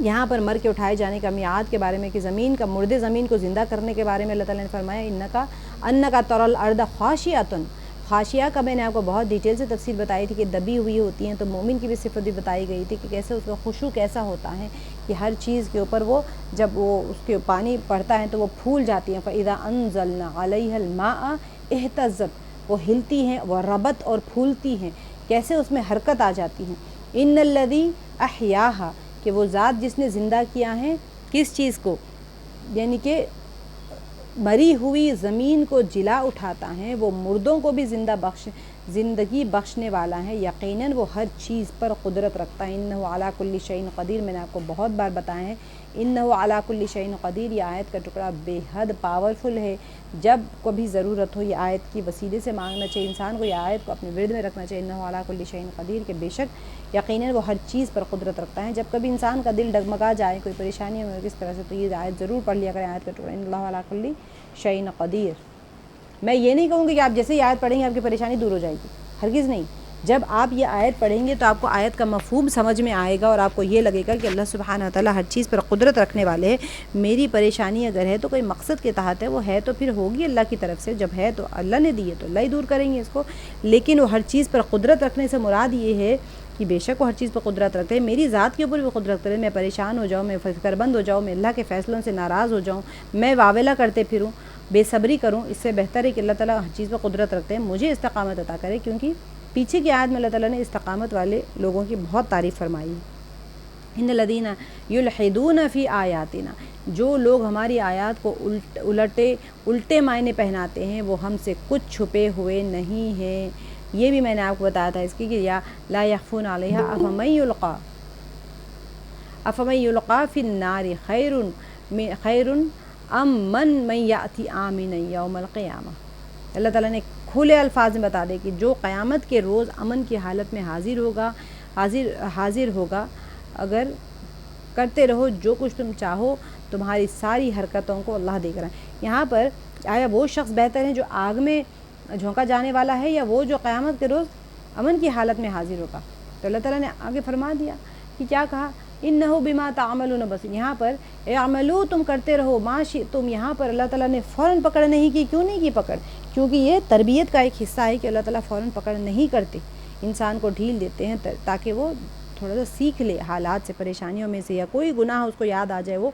یہاں پر مر کے اٹھائے جانے کا میعاد کے بارے میں، کہ زمین کا مردے زمین کو زندہ کرنے کے بارے میں اللہ تعالیٰ نے فرمایا انکا تری الارض خاشعۃ، خاشیہ کا میں نے آپ کو بہت ڈیٹیل سے تفصیل بتائی تھی کہ دبی ہوئی ہوتی ہیں، تو مومن کی بھی صفت بھی بتائی گئی تھی کہ کیسے اس کا خشوع کیسا ہوتا ہے کہ ہر چیز کے اوپر وہ جب وہ اس کے پانی پڑتا ہے تو وہ پھول جاتی ہیں۔ فَإِذَا أَنزَلْنَا عَلَيْهَا الْمَاءَ اهْتَزَّتْ، وہ ہلتی ہیں، وہ ربت اور پھولتی ہیں، کیسے اس میں حرکت آ جاتی ہے۔ ان الذی احیاہا کہ وہ ذات جس نے زندہ کیا ہے کس چیز کو، یعنی کہ مری ہوئی زمین کو جلا اٹھاتا ہے، وہ مردوں کو بھی زندگی بخشنے والا ہے، یقیناً وہ ہر چیز پر قدرت رکھتا ہے۔ انہ علی کل شیء قدیر، میں نے آپ کو بہت بار بتایا ہے انہ علی کل شیء قدیر، یہ آیت کا ٹکڑا بے حد پاورفل ہے۔ جب کبھی ضرورت ہو یہ آیت کی وسیلے سے مانگنا چاہیے انسان کو، یہ آیت کو اپنے ورد میں رکھنا چاہیے، انہ علی کل شیء قدیر، کہ بے شک یقیناً وہ ہر چیز پر قدرت رکھتا ہے۔ جب کبھی انسان کا دل ڈگمگا جائے، کوئی پریشانی میں کس طرح سے، تو یہ آیت ضرور پڑھ لیا کریں، آیت کا ٹکڑا ان اللہ علی کل شیء قدیر۔ میں یہ نہیں کہوں گی کہ آپ جیسے ہی آیت پڑھیں گے آپ کی پریشانی دور ہو جائے گی، ہرگز نہیں۔ جب آپ یہ آیت پڑھیں گے تو آپ کو آیت کا مفہوم سمجھ میں آئے گا، اور آپ کو یہ لگے گا کہ اللہ سبحانہ وتعالیٰ ہر چیز پر قدرت رکھنے والے ہیں۔ میری پریشانی اگر ہے تو کوئی مقصد کے تحت ہے، وہ ہے تو پھر ہوگی اللہ کی طرف سے، جب ہے تو اللہ نے دی ہے تو اللہ ہی دور کریں گے اس کو، لیکن وہ ہر چیز پر قدرت رکھنے سے مراد یہ ہے کہ بے شک وہ ہر چیز پر قدرت رکھتے ہیں، میری ذات کے اوپر بھی قدرت کرے، میں پریشان ہو جاؤں، میں فکر بند ہو جاؤں، میں اللہ کے فیصلوں سے ناراض ہو جاؤں، میں واویلا کرتے پھروں، بے صبری کروں، اس سے بہتر ہے کہ اللہ تعالیٰ ہر چیز پر قدرت رکھتے ہیں، مجھے استقامت عطا کرے، کیونکہ پیچھے کی آیت میں اللہ تعالیٰ نے استقامت والے لوگوں کی بہت تعریف فرمائی ہے۔ ان الذین یلحدون فی آیاتنا، جو لوگ ہماری آیات کو الٹے معنی پہناتے ہیں وہ ہم سے کچھ چھپے ہوئے نہیں ہیں۔ یہ بھی میں نے آپ کو بتایا تھا اس کی کہ یا لا یخفون علیہا افمن یلقی فی النار خیر ام من یأتی آمنا یوم القیامہ۔ اللہ تعالیٰ نے کھلے الفاظ میں بتا دے کہ جو قیامت کے روز امن کی حالت میں حاضر ہوگا، اگر کرتے رہو جو کچھ تم چاہو، تمہاری ساری حرکتوں کو اللہ دیکھ رہا ہے۔ یہاں پر آیا وہ شخص بہتر ہے جو آگ میں جھونکا جانے والا ہے، یا وہ جو قیامت کے روز امن کی حالت میں حاضر ہوگا؟ تو اللہ تعالیٰ نے آگے فرما دیا کہ کیا کہا، انہ بما تعملون بصیر۔ یہاں پر اعملوا، تم کرتے رہو، ما شئتم، یہاں پر اللہ تعالیٰ نے فوراً پکڑ نہیں کی۔ کیوں نہیں کی پکڑ؟ کیونکہ یہ تربیت کا ایک حصہ ہے کہ اللہ تعالیٰ فوراً پکڑ نہیں کرتے، انسان کو ڈھیل دیتے ہیں تاکہ وہ تھوڑا سا سیکھ لے حالات سے، پریشانیوں میں سے، یا کوئی گناہ اس کو یاد آ جائے وہ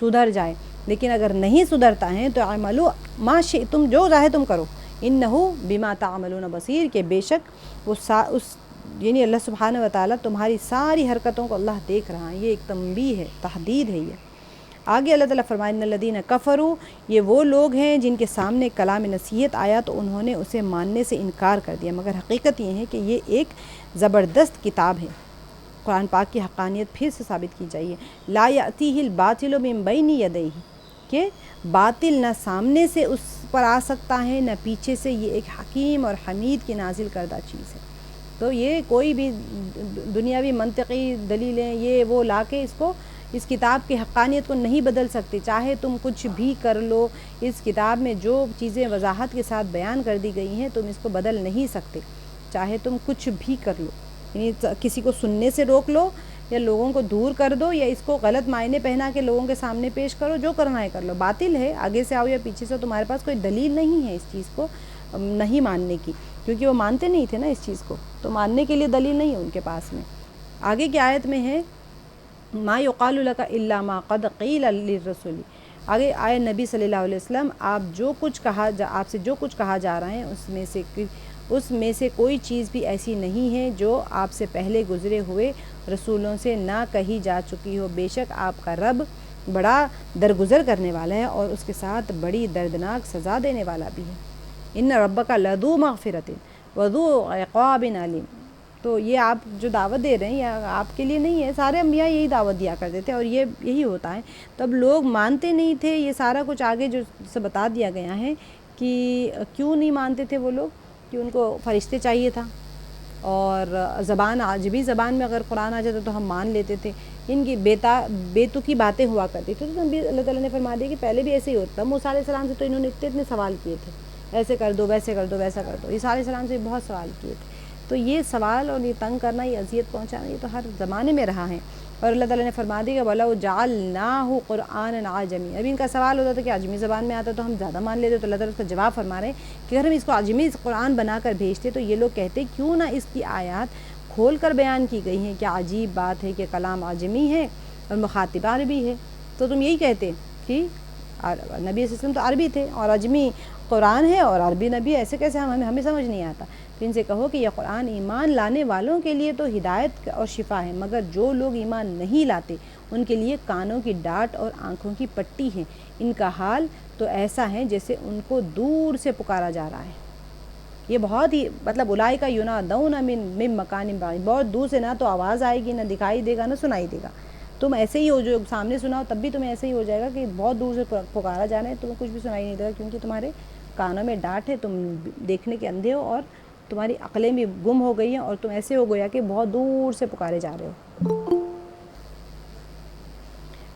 سدھر جائے۔ لیکن اگر نہیں سدھرتا ہے تو اعملوا ما شئتم، جو چاہے تم کرو، انہ بما تعملون بصیر، کہ بے شک یعنی اللہ سبحانہ وتعالیٰ تمہاری ساری حرکتوں کو اللہ دیکھ رہا ہے۔ یہ ایک تنبیہ ہے، تحدید ہے۔ یہ آگے اللہ تعالیٰ فرمائے ان الذین کفروا، یہ وہ لوگ ہیں جن کے سامنے کلام نصیحت آیا تو انہوں نے اسے ماننے سے انکار کر دیا، مگر حقیقت یہ ہے کہ یہ ایک زبردست کتاب ہے۔ قرآن پاک کی حقانیت پھر سے ثابت کی جائیے، لا یأتیہ الباطل من بین یدیہ، کہ باطل نہ سامنے سے اس پر آ سکتا ہے نہ پیچھے سے، یہ ایک حکیم اور حمید کی نازل کردہ چیز ہے۔ تو یہ کوئی بھی دنیاوی منطقی دلیلیں یہ وہ لا کے اس کتاب کی حقانیت کو نہیں بدل سکتی، چاہے تم کچھ بھی کر لو، اس کتاب میں جو چیزیں وضاحت کے ساتھ بیان کر دی گئی ہیں تم اس کو بدل نہیں سکتے، چاہے تم کچھ بھی کر لو، یعنی کسی کو سننے سے روک لو، یا لوگوں کو دور کر دو، یا اس کو غلط معنی پہنا کے لوگوں کے سامنے پیش کرو، جو کرنا ہے کر لو، باطل ہے، آگے سے آؤ یا پیچھے سے، تمہارے پاس کوئی دلیل نہیں ہے اس چیز کو نہیں ماننے کی، کیونکہ وہ مانتے نہیں تھے نا اس چیز کو، تو ماننے کے لیے دلیل نہیں ہے ان کے پاس میں۔ آگے کی آیت میں ہے ما یقال لک الا ما قد قیل للرسول، آگے آئے نبی صلی اللہ علیہ وسلم، آپ سے جو کچھ کہا جا رہا ہے اس میں سے کوئی چیز بھی ایسی نہیں ہے جو آپ سے پہلے گزرے ہوئے رسولوں سے نہ کہی جا چکی ہو، بے شک آپ کا رب بڑا درگزر کرنے والا ہے اور اس کے ساتھ بڑی دردناک سزا دینے والا بھی ہے۔ ان ربک لذو مغفرۃ وذو عقاب علیم۔ تو یہ آپ جو دعوت دے رہے ہیں یہ آپ کے لیے نہیں ہے، سارے انبیاء یہی دعوت دیا کرتے تھے اور یہی ہوتا ہے۔ تب لوگ مانتے نہیں تھے، یہ سارا کچھ آگے جو سے بتا دیا گیا ہے کہ کیوں نہیں مانتے تھے وہ لوگ، کہ ان کو فرشتے چاہیے تھا، اور زبان عجمی زبان میں اگر قرآن آ جاتا تو ہم مان لیتے تھے، ان کی بیتکی باتیں ہوا کرتی تھی۔ تو اللہ تعالیٰ نے فرما دیا کہ پہلے بھی ایسے ہی ہوتا، موسیٰ علیہ السلام سے تو انہوں نے اتنے سوال کیے تھے، ایسے کر دو، ویسے کر دو، ویسا کر دو، عیسیٰ علیہ السلام سے بہت سوال کیے تھے۔ تو یہ سوال اور یہ تنگ کرنا، یہ اذیت پہنچانا، یہ تو ہر زمانے میں رہا ہے۔ اور اللہ تعالیٰ نے فرما دیا کہ وَلَوْ جَعَلْنَاهُ قُرْآنًا عَجَمِيًّا، ابھی ان کا سوال ہوتا تھا کہ عجمی زبان میں آتا تو ہم زیادہ مان لیتے، تو اللہ تعالیٰ اس کا جواب فرما رہے ہیں کہ اگر ہم اس کو عجمی قرآن بنا کر بھیجتے تو یہ لوگ کہتے کیوں نہ اس کی آیات کھول کر بیان کی گئی ہیں، کیا عجیب بات ہے کہ کلام عجمی ہے اور مخاطب عربی ہے۔ تو تم یہی کہتے کہ نبی صلی اللہ علیہ وسلم تو عربی تھے اور عجمی قرآن ہے اور عربی نبی، ایسے کیسے ہمیں سمجھ نہیں آتا۔ تو ان سے کہو کہ یہ قرآن ایمان لانے والوں کے لیے تو ہدایت اور شفا ہے، مگر جو لوگ ایمان نہیں لاتے ان کے لیے کانوں کی ڈاٹ اور آنکھوں کی پٹی ہے، ان کا حال تو ایسا ہے جیسے ان کو دور سے پکارا جا رہا ہے۔ یہ بہت ہی مطلب اولئک ینادون من مکان بعید، بہت دور سے، نہ تو آواز آئے گی، نہ دکھائی دے گا، نہ سنائی دے گا، تم ایسے ہی ہو، جو سامنے سناؤ تب بھی تمہیں ایسے ہی ہو جائے گا کہ بہت دور سے پکارا جا رہا ہے، تمہیں کچھ بھی سنائی نہیں دے گا، کیونکہ تمہارے کانوں میں ڈاٹ ہے، تم دیکھنے کے اندھے ہو اور تمہاری عقلیں بھی گم ہو گئی ہیں، اور تم ایسے ہو گیا کہ بہت دور سے پکارے جا رہے ہو۔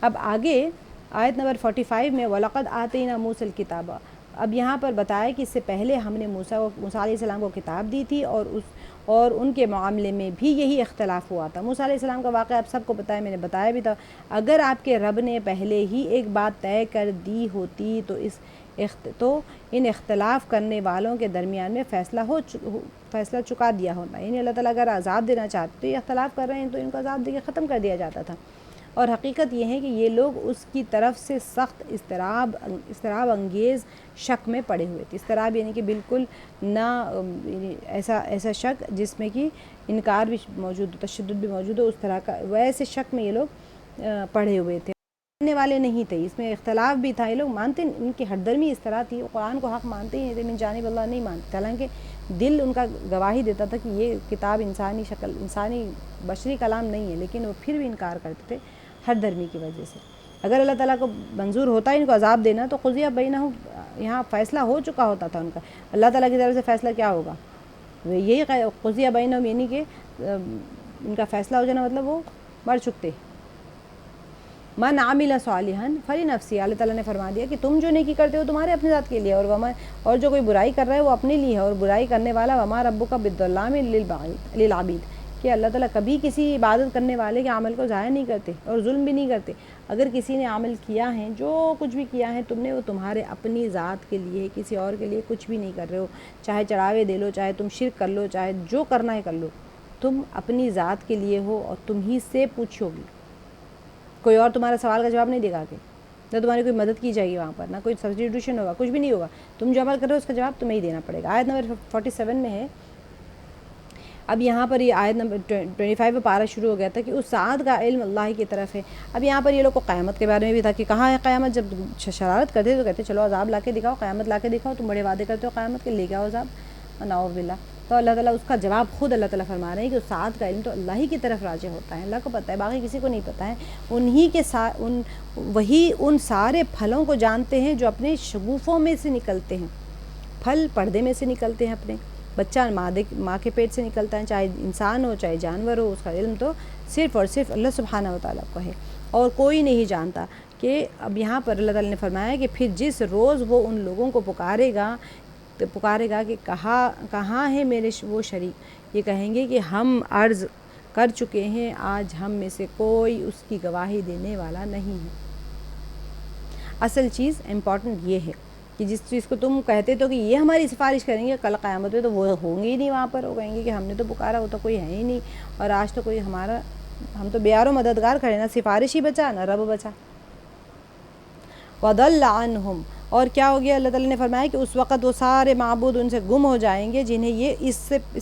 اب آگے آیت نمبر 45 میں وَلَقَدْ آتَيْنَا مُوسَى الْكِتَابَ، اب یہاں پر بتایا کہ اس سے پہلے ہم نے موسیٰ علیہ السلام کو کتاب دی تھی، اور ان کے معاملے میں بھی یہی اختلاف ہوا تھا۔ موسیٰ علیہ السلام کا واقعہ آپ سب کو پتہ ہے، میں نے بتایا بھی تھا۔ اگر آپ کے رب نے پہلے ہی ایک بات طے کر دی ہوتی تو ان اختلاف کرنے والوں کے درمیان میں فیصلہ چکا دیا ہوتا، یعنی اللہ تعالیٰ اگر عذاب دینا چاہتے تو یہ اختلاف کر رہے ہیں تو ان کو عذاب دے کے ختم کر دیا جاتا تھا۔ اور حقیقت یہ ہے کہ یہ لوگ اس کی طرف سے سخت اضطراب انگیز شک میں پڑے ہوئے تھے۔ اضطراب یعنی کہ بالکل نہ ایسا شک جس میں کہ انکار بھی موجود ہو، تشدد بھی موجود ہو، اس طرح کا ویسے شک میں یہ لوگ پڑے ہوئے تھے، ماننے والے نہیں تھے، اس میں اختلاف بھی تھا، یہ لوگ مانتے، ان کی ہٹ درمی اس طرح تھی، قرآن کو حق مانتے ہی نہیں تھے، من جانب اللہ نہیں مانتے، حالانکہ دل ان کا گواہی دیتا تھا کہ یہ کتاب انسانی بشری کلام نہیں ہے، لیکن وہ پھر بھی انکار کرتے تھے ہٹ درمی کی وجہ سے۔ اگر اللہ تعالیٰ کو منظور ہوتا ہے ان کو عذاب دینا تو قضیہ بینہم، یہاں فیصلہ ہو چکا ہوتا تھا ان کا، اللہ تعالیٰ کی طرف سے فیصلہ کیا ہوگا، یہی قضیہ بینہم، یعنی کہ ان کا فیصلہ ہو جانا مطلب وہ مر چکتے۔ من عامل صالحا فلنفسہ، اللہ تعالیٰ نے فرما دیا کہ تم جو نیکی کرتے ہو تمہارے اپنے ذات کے لیے، اور جو کوئی برائی کر رہا ہے وہ اپنے لیے ہے، اور برائی کرنے والا وما ربک بالظلام للعبید، کہ اللہ تعالیٰ کبھی کسی عبادت کرنے والے کے عمل کو ضائع نہیں کرتے اور ظلم بھی نہیں کرتے۔ اگر کسی نے عمل کیا ہے، جو کچھ بھی کیا ہے تم نے، وہ تمہارے اپنی ذات کے لیے، کسی اور کے لیے کچھ بھی نہیں کر رہے ہو، چاہے چڑھاوے دے لو، چاہے تم شرک کر لو، چاہے جو کرنا ہے کر لو، تم اپنی ذات کے لیے ہو اور تم ہی سے پوچھو گی، کوئی اور تمہارا سوال کا جواب نہیں دے گا، کہ نہ تمہاری کوئی مدد کی جائے گی وہاں پر، نہ کوئی سبسٹیٹیوشن ہوگا، کچھ بھی نہیں ہوگا، تم جو عمل کر رہے ہو اس کا جواب تمہیں ہی دینا پڑے گا۔ آیت نمبر 47 میں ہے، اب یہاں پر یہ آیت نمبر 25 میں پارہ شروع ہو گیا تھا کہ اس ساعت کا علم اللہ کی طرف ہے۔ اب یہاں پر یہ لوگ کو قیامت کے بارے میں بھی تھا کہ کہاں ہے قیامت، جب شرارت کرتے تو کہتے چلو عذاب لا کے دکھاؤ، قیامت لا کے دکھاؤ، تم بڑے وعدے کرتے ہو قیامت کے، لے کے آؤ عذاب، نعوذ باللہ۔ تو اللہ تعالیٰ اس کا جواب خود اللہ تعالیٰ فرما رہے ہیں کہ اس ساعت کا علم تو اللہ ہی کی طرف راجع ہوتا ہے، اللہ کو پتہ ہے، باقی کسی کو نہیں پتہ ہے، وہی ان سارے پھلوں کو جانتے ہیں جو اپنے شگوفوں میں سے نکلتے ہیں، پھل پردے میں سے نکلتے ہیں، اپنے بچہ ماں کے پیٹ سے نکلتا ہے، چاہے انسان ہو چاہے جانور ہو، اس کا علم تو صرف اور صرف اللہ سبحانہ و تعالیٰ کو ہے، اور کوئی نہیں جانتا۔ کہ اب یہاں پر اللہ تعالیٰ نے فرمایا کہ پھر جس روز وہ ان لوگوں کو پکارے گا کہ کہاں ہے میرے وہ شریک، یہ کہیں گے کہ ہم عرض کر چکے ہیں، آج ہم میں سے کوئی اس کی گواہی دینے والا نہیں ہے۔ اصل چیز امپورٹنٹ یہ ہے کہ جس چیز کو تم کہتے تو کہ یہ ہماری سفارش کریں گے کل قیامت میں، تو وہ ہوں گے ہی نہیں وہاں پر، وہ کہیں گے کہ ہم نے تو پکارا، وہ تو کوئی ہے ہی نہیں، اور آج تو کوئی ہم تو بیار و مددگار کھڑے، نہ سفارش ہی بچا نہ رب بچا۔ وَضَلَّ عَنْهُمْ، اور کیا ہو گیا، اللہ تعالیٰ نے فرمایا کہ اس وقت وہ سارے معبود ان سے گم ہو جائیں گے جنہیں یہ اس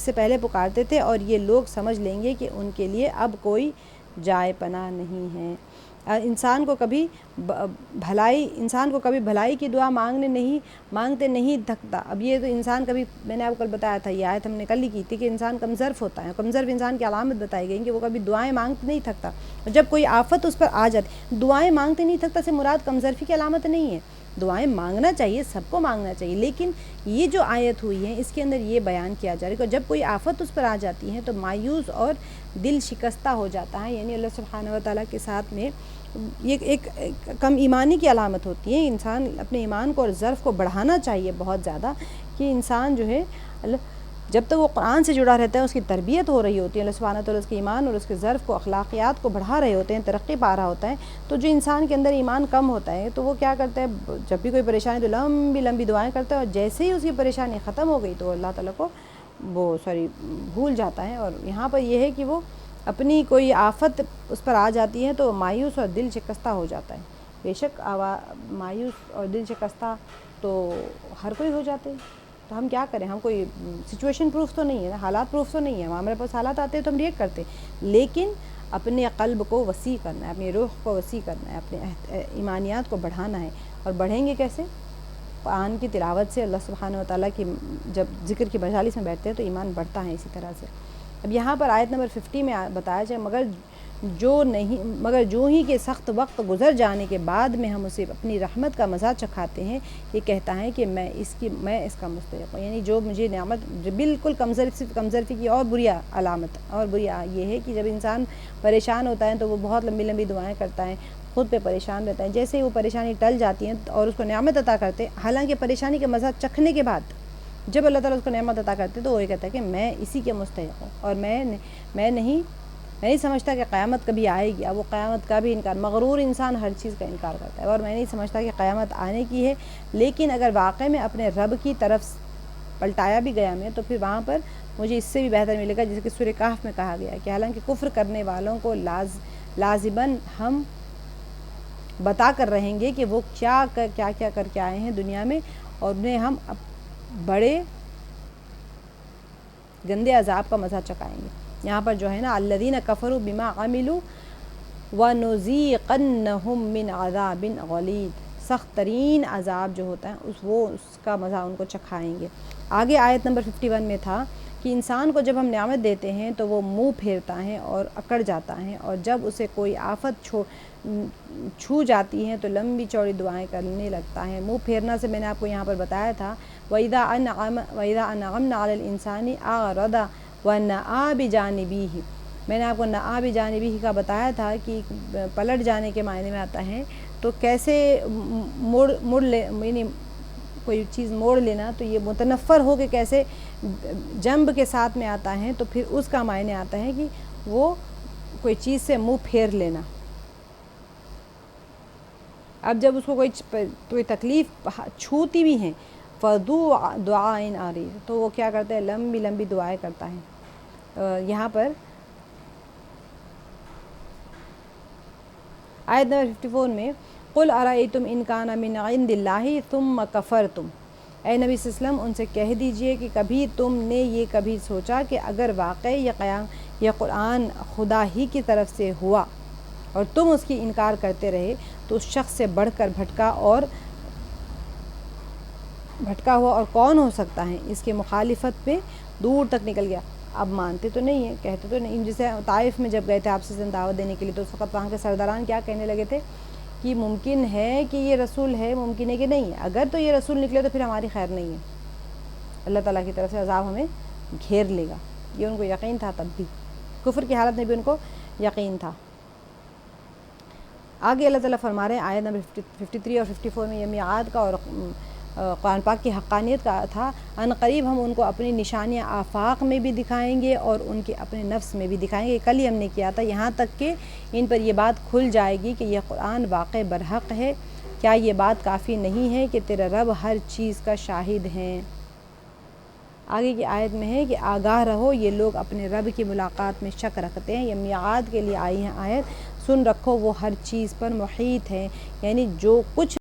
سے پہلے پکارتے تھے، اور یہ لوگ سمجھ لیں گے کہ ان کے لیے اب کوئی جائے پناہ نہیں ہے۔ انسان کو کبھی بھلائی کی دعا مانگتے نہیں تھکتا۔ اب یہ تو انسان کبھی، میں نے آپ کو کل بتایا تھا، یہ آیت ہم نے کل ہی کی تھی کہ انسان کمظرف ہوتا ہے، کمظرف انسان کی علامت بتائی گئی کہ وہ کبھی دعائیں مانگتے نہیں تھکتا، اور جب کوئی آفت اس پر آ جاتی، دعائیں مانگتے نہیں تھکتا سے مراد کمظرفی کی علامت نہیں ہے، دعائیں مانگنا چاہیے، سب کو مانگنا چاہیے، لیکن یہ جو آیت ہوئی ہے اس کے اندر یہ بیان کیا جا رہا ہے کہ جب کوئی آفت اس پر آ جاتی ہے تو مایوس اور دل شکستہ ہو جاتا ہے، یعنی اللہ سبحانہ و تعالیٰ کے ساتھ میں یہ ایک کم ایمانی کی علامت ہوتی ہے۔ انسان اپنے ایمان کو اور ظرف کو بڑھانا چاہیے بہت زیادہ، کہ انسان جو ہے جب تک وہ قرآن سے جڑا رہتا ہے، اس کی تربیت ہو رہی ہوتی ہے، اللہ سبحانہ تعالیٰ اس کے ایمان اور اس کے ظرف کو، اخلاقیات کو بڑھا رہے ہوتے ہیں، ترقی پا رہا ہوتا ہے، تو جو انسان کے اندر ایمان کم ہوتا ہے تو وہ کیا کرتا ہے، جب بھی کوئی پریشانی تو لمبی لمبی دعائیں کرتا ہے، اور جیسے ہی اس کی پریشانی ختم ہو گئی تو اللہ تعالیٰ کو بھول جاتا ہے۔ اور یہاں پر یہ ہے کہ وہ اپنی کوئی آفت اس پر آ جاتی ہے تو مایوس اور دل شکستہ ہو جاتا ہے۔ بے شک مایوس اور دل شکستہ تو ہر کوئی ہو جاتے ہیں، تو ہم کیا کریں؟ ہم کوئی سچویشن پروف تو نہیں ہے نا، حالات پروف تو نہیں ہے، ہمارے پاس حالات آتے ہیں تو ہم ریئیکٹ کرتے ہیں، لیکن اپنے قلب کو وسیع کرنا ہے، اپنی روح کو وسیع کرنا ہے، اپنے ایمانیات کو بڑھانا ہے. اور بڑھیں گے کیسے؟ قرآن کی تلاوت سے. اللہ سبحانہ و تعالیٰ کی جب ذکر کی مجالس میں بیٹھتے ہیں تو ایمان بڑھتا ہے اسی طرح سے. اب یہاں پر آیت نمبر 50 میں بتایا جائے مگر جو ہی کہ سخت وقت گزر جانے کے بعد میں ہم اسے اپنی رحمت کا مزہ چکھاتے ہیں، یہ کہتا ہے کہ میں اس کا مستحق ہوں. یعنی جو مجھے نعمت بالکل کمزرفی کی اور بری علامت اور بری یہ ہے کہ جب انسان پریشان ہوتا ہے تو وہ بہت لمبی لمبی دعائیں کرتا ہے، خود پہ پریشان رہتا ہے. جیسے ہی وہ پریشانی ٹل جاتی ہے اور اس کو نعمت عطا کرتے، حالانکہ پریشانی کا مزہ چکھنے کے بعد جب اللہ تعالیٰ اس کو نعمت عطا کرتے تو وہ یہ کہتا ہے کہ میں اسی کے مستحق ہوں، اور میں نہیں سمجھتا کہ قیامت کبھی آئے گی. اب وہ قیامت کا بھی انکار، مغرور انسان ہر چیز کا انکار کرتا ہے، اور میں نہیں سمجھتا کہ قیامت آنے کی ہے. لیکن اگر واقعی میں اپنے رب کی طرف پلٹایا بھی گیا میں، تو پھر وہاں پر مجھے اس سے بھی بہتر ملے گا، جیسے کہ سورہ کہف میں کہا گیا ہے کہ حالانکہ کفر کرنے والوں کو لازماً ہم بتا کر رہیں گے کہ وہ کیا کر کے آئے ہیں دنیا میں، اور انہیں ہم بڑے گندے عذاب کا مزہ چکھائیں گے. یہاں پر جو ہے نا الذین کفروا بما عملوا ونذیقنہم من عذاب غلیظ، سخت ترین عذاب جو ہوتا ہے اس کا مزہ ان کو چکھائیں گے. آگے آیت نمبر 51 میں تھا کہ انسان کو جب ہم نعمت دیتے ہیں تو وہ منہ پھیرتا ہے اور اکڑ جاتا ہے، اور جب اسے کوئی آفت چھو جاتی ہے تو لمبی چوڑی دعائیں کرنے لگتا ہے. منہ پھیرنا سے میں نے آپ کو یہاں پر بتایا تھا وَإِذَا أَنْعَمْنَا عَلَى الْإِنسَانِ أَعْرَضَ وَنَأَىٰ بِجَانِبِهِ. میں نے آپ کو نَأَىٰ بِجَانِبِهِ کا بتایا تھا کہ پلٹ جانے کے معنی میں آتا ہے، تو کیسے یعنی کوئی چیز موڑ لینا، تو یہ متنفر ہو کے کیسے جنب کے ساتھ میں آتا ہے، تو پھر اس کا معنی آتا ہے کہ وہ کوئی چیز سے منہ پھیر لینا. اب جب اس کو کوئی تکلیف چھوتی بھی ہیں فَذُو دُعَاءٍ عَرِيضٍ، تو وہ کیا کرتا ہے؟ لمبی لمبی دعائیں کرتا ہے. یہاں پر آیت نمبر 54 میں قُلْ أَرَأَيْتُمْ إِنْ كَانَ مِنْ عِنْدِ اللَّهِ ثُمَّ كَفَرْتُمْ. اے نبی صلی اللہ علیہ وسلم ان سے کہہ دیجئے کہ کبھی تم نے یہ کبھی سوچا کہ اگر واقعی یہ قرآن خدا ہی کی طرف سے ہوا اور تم اس کی انکار کرتے رہے، تو اس شخص سے بڑھ کر بھٹکا ہوا اور کون ہو سکتا ہے؟ اس کے مخالفت پہ دور تک نکل گیا. اب مانتے تو نہیں ہیں، کہتے تو نہیں. جیسے طائف میں جب گئے تھے آپ سے دعوت دینے کے لیے، تو اس وقت وہاں کے سرداران کیا کہنے لگے تھے کہ ممکن ہے کہ یہ رسول ہے، ممکن ہے کہ نہیں ہے. اگر تو یہ رسول نکلے تو پھر ہماری خیر نہیں ہے، اللہ تعالیٰ کی طرف سے عذاب ہمیں گھیر لے گا. یہ ان کو یقین تھا، تب بھی کفر کی حالت میں بھی ان کو یقین تھا. آگے اللہ تعالیٰ فرما رہے ہیں آیت نمبر 53 اور 54 میں، یہ میعاد کا اور قرآن پاک کی حقانیت کا تھا. ان قریب ہم ان کو اپنی نشانیاں آفاق میں بھی دکھائیں گے اور ان کے اپنے نفس میں بھی دکھائیں گے. کل ہی ہم نے کیا تھا، یہاں تک کہ ان پر یہ بات کھل جائے گی کہ یہ قرآن واقع برحق ہے. کیا یہ بات کافی نہیں ہے کہ تیرا رب ہر چیز کا شاہد ہے؟ آگے کی آیت میں ہے کہ آگاہ رہو، یہ لوگ اپنے رب کی ملاقات میں شک رکھتے ہیں. یہ میعاد کے لیے آئی ہیں آیت. سن رکھو وہ ہر چیز پر محیط ہے، یعنی جو کچھ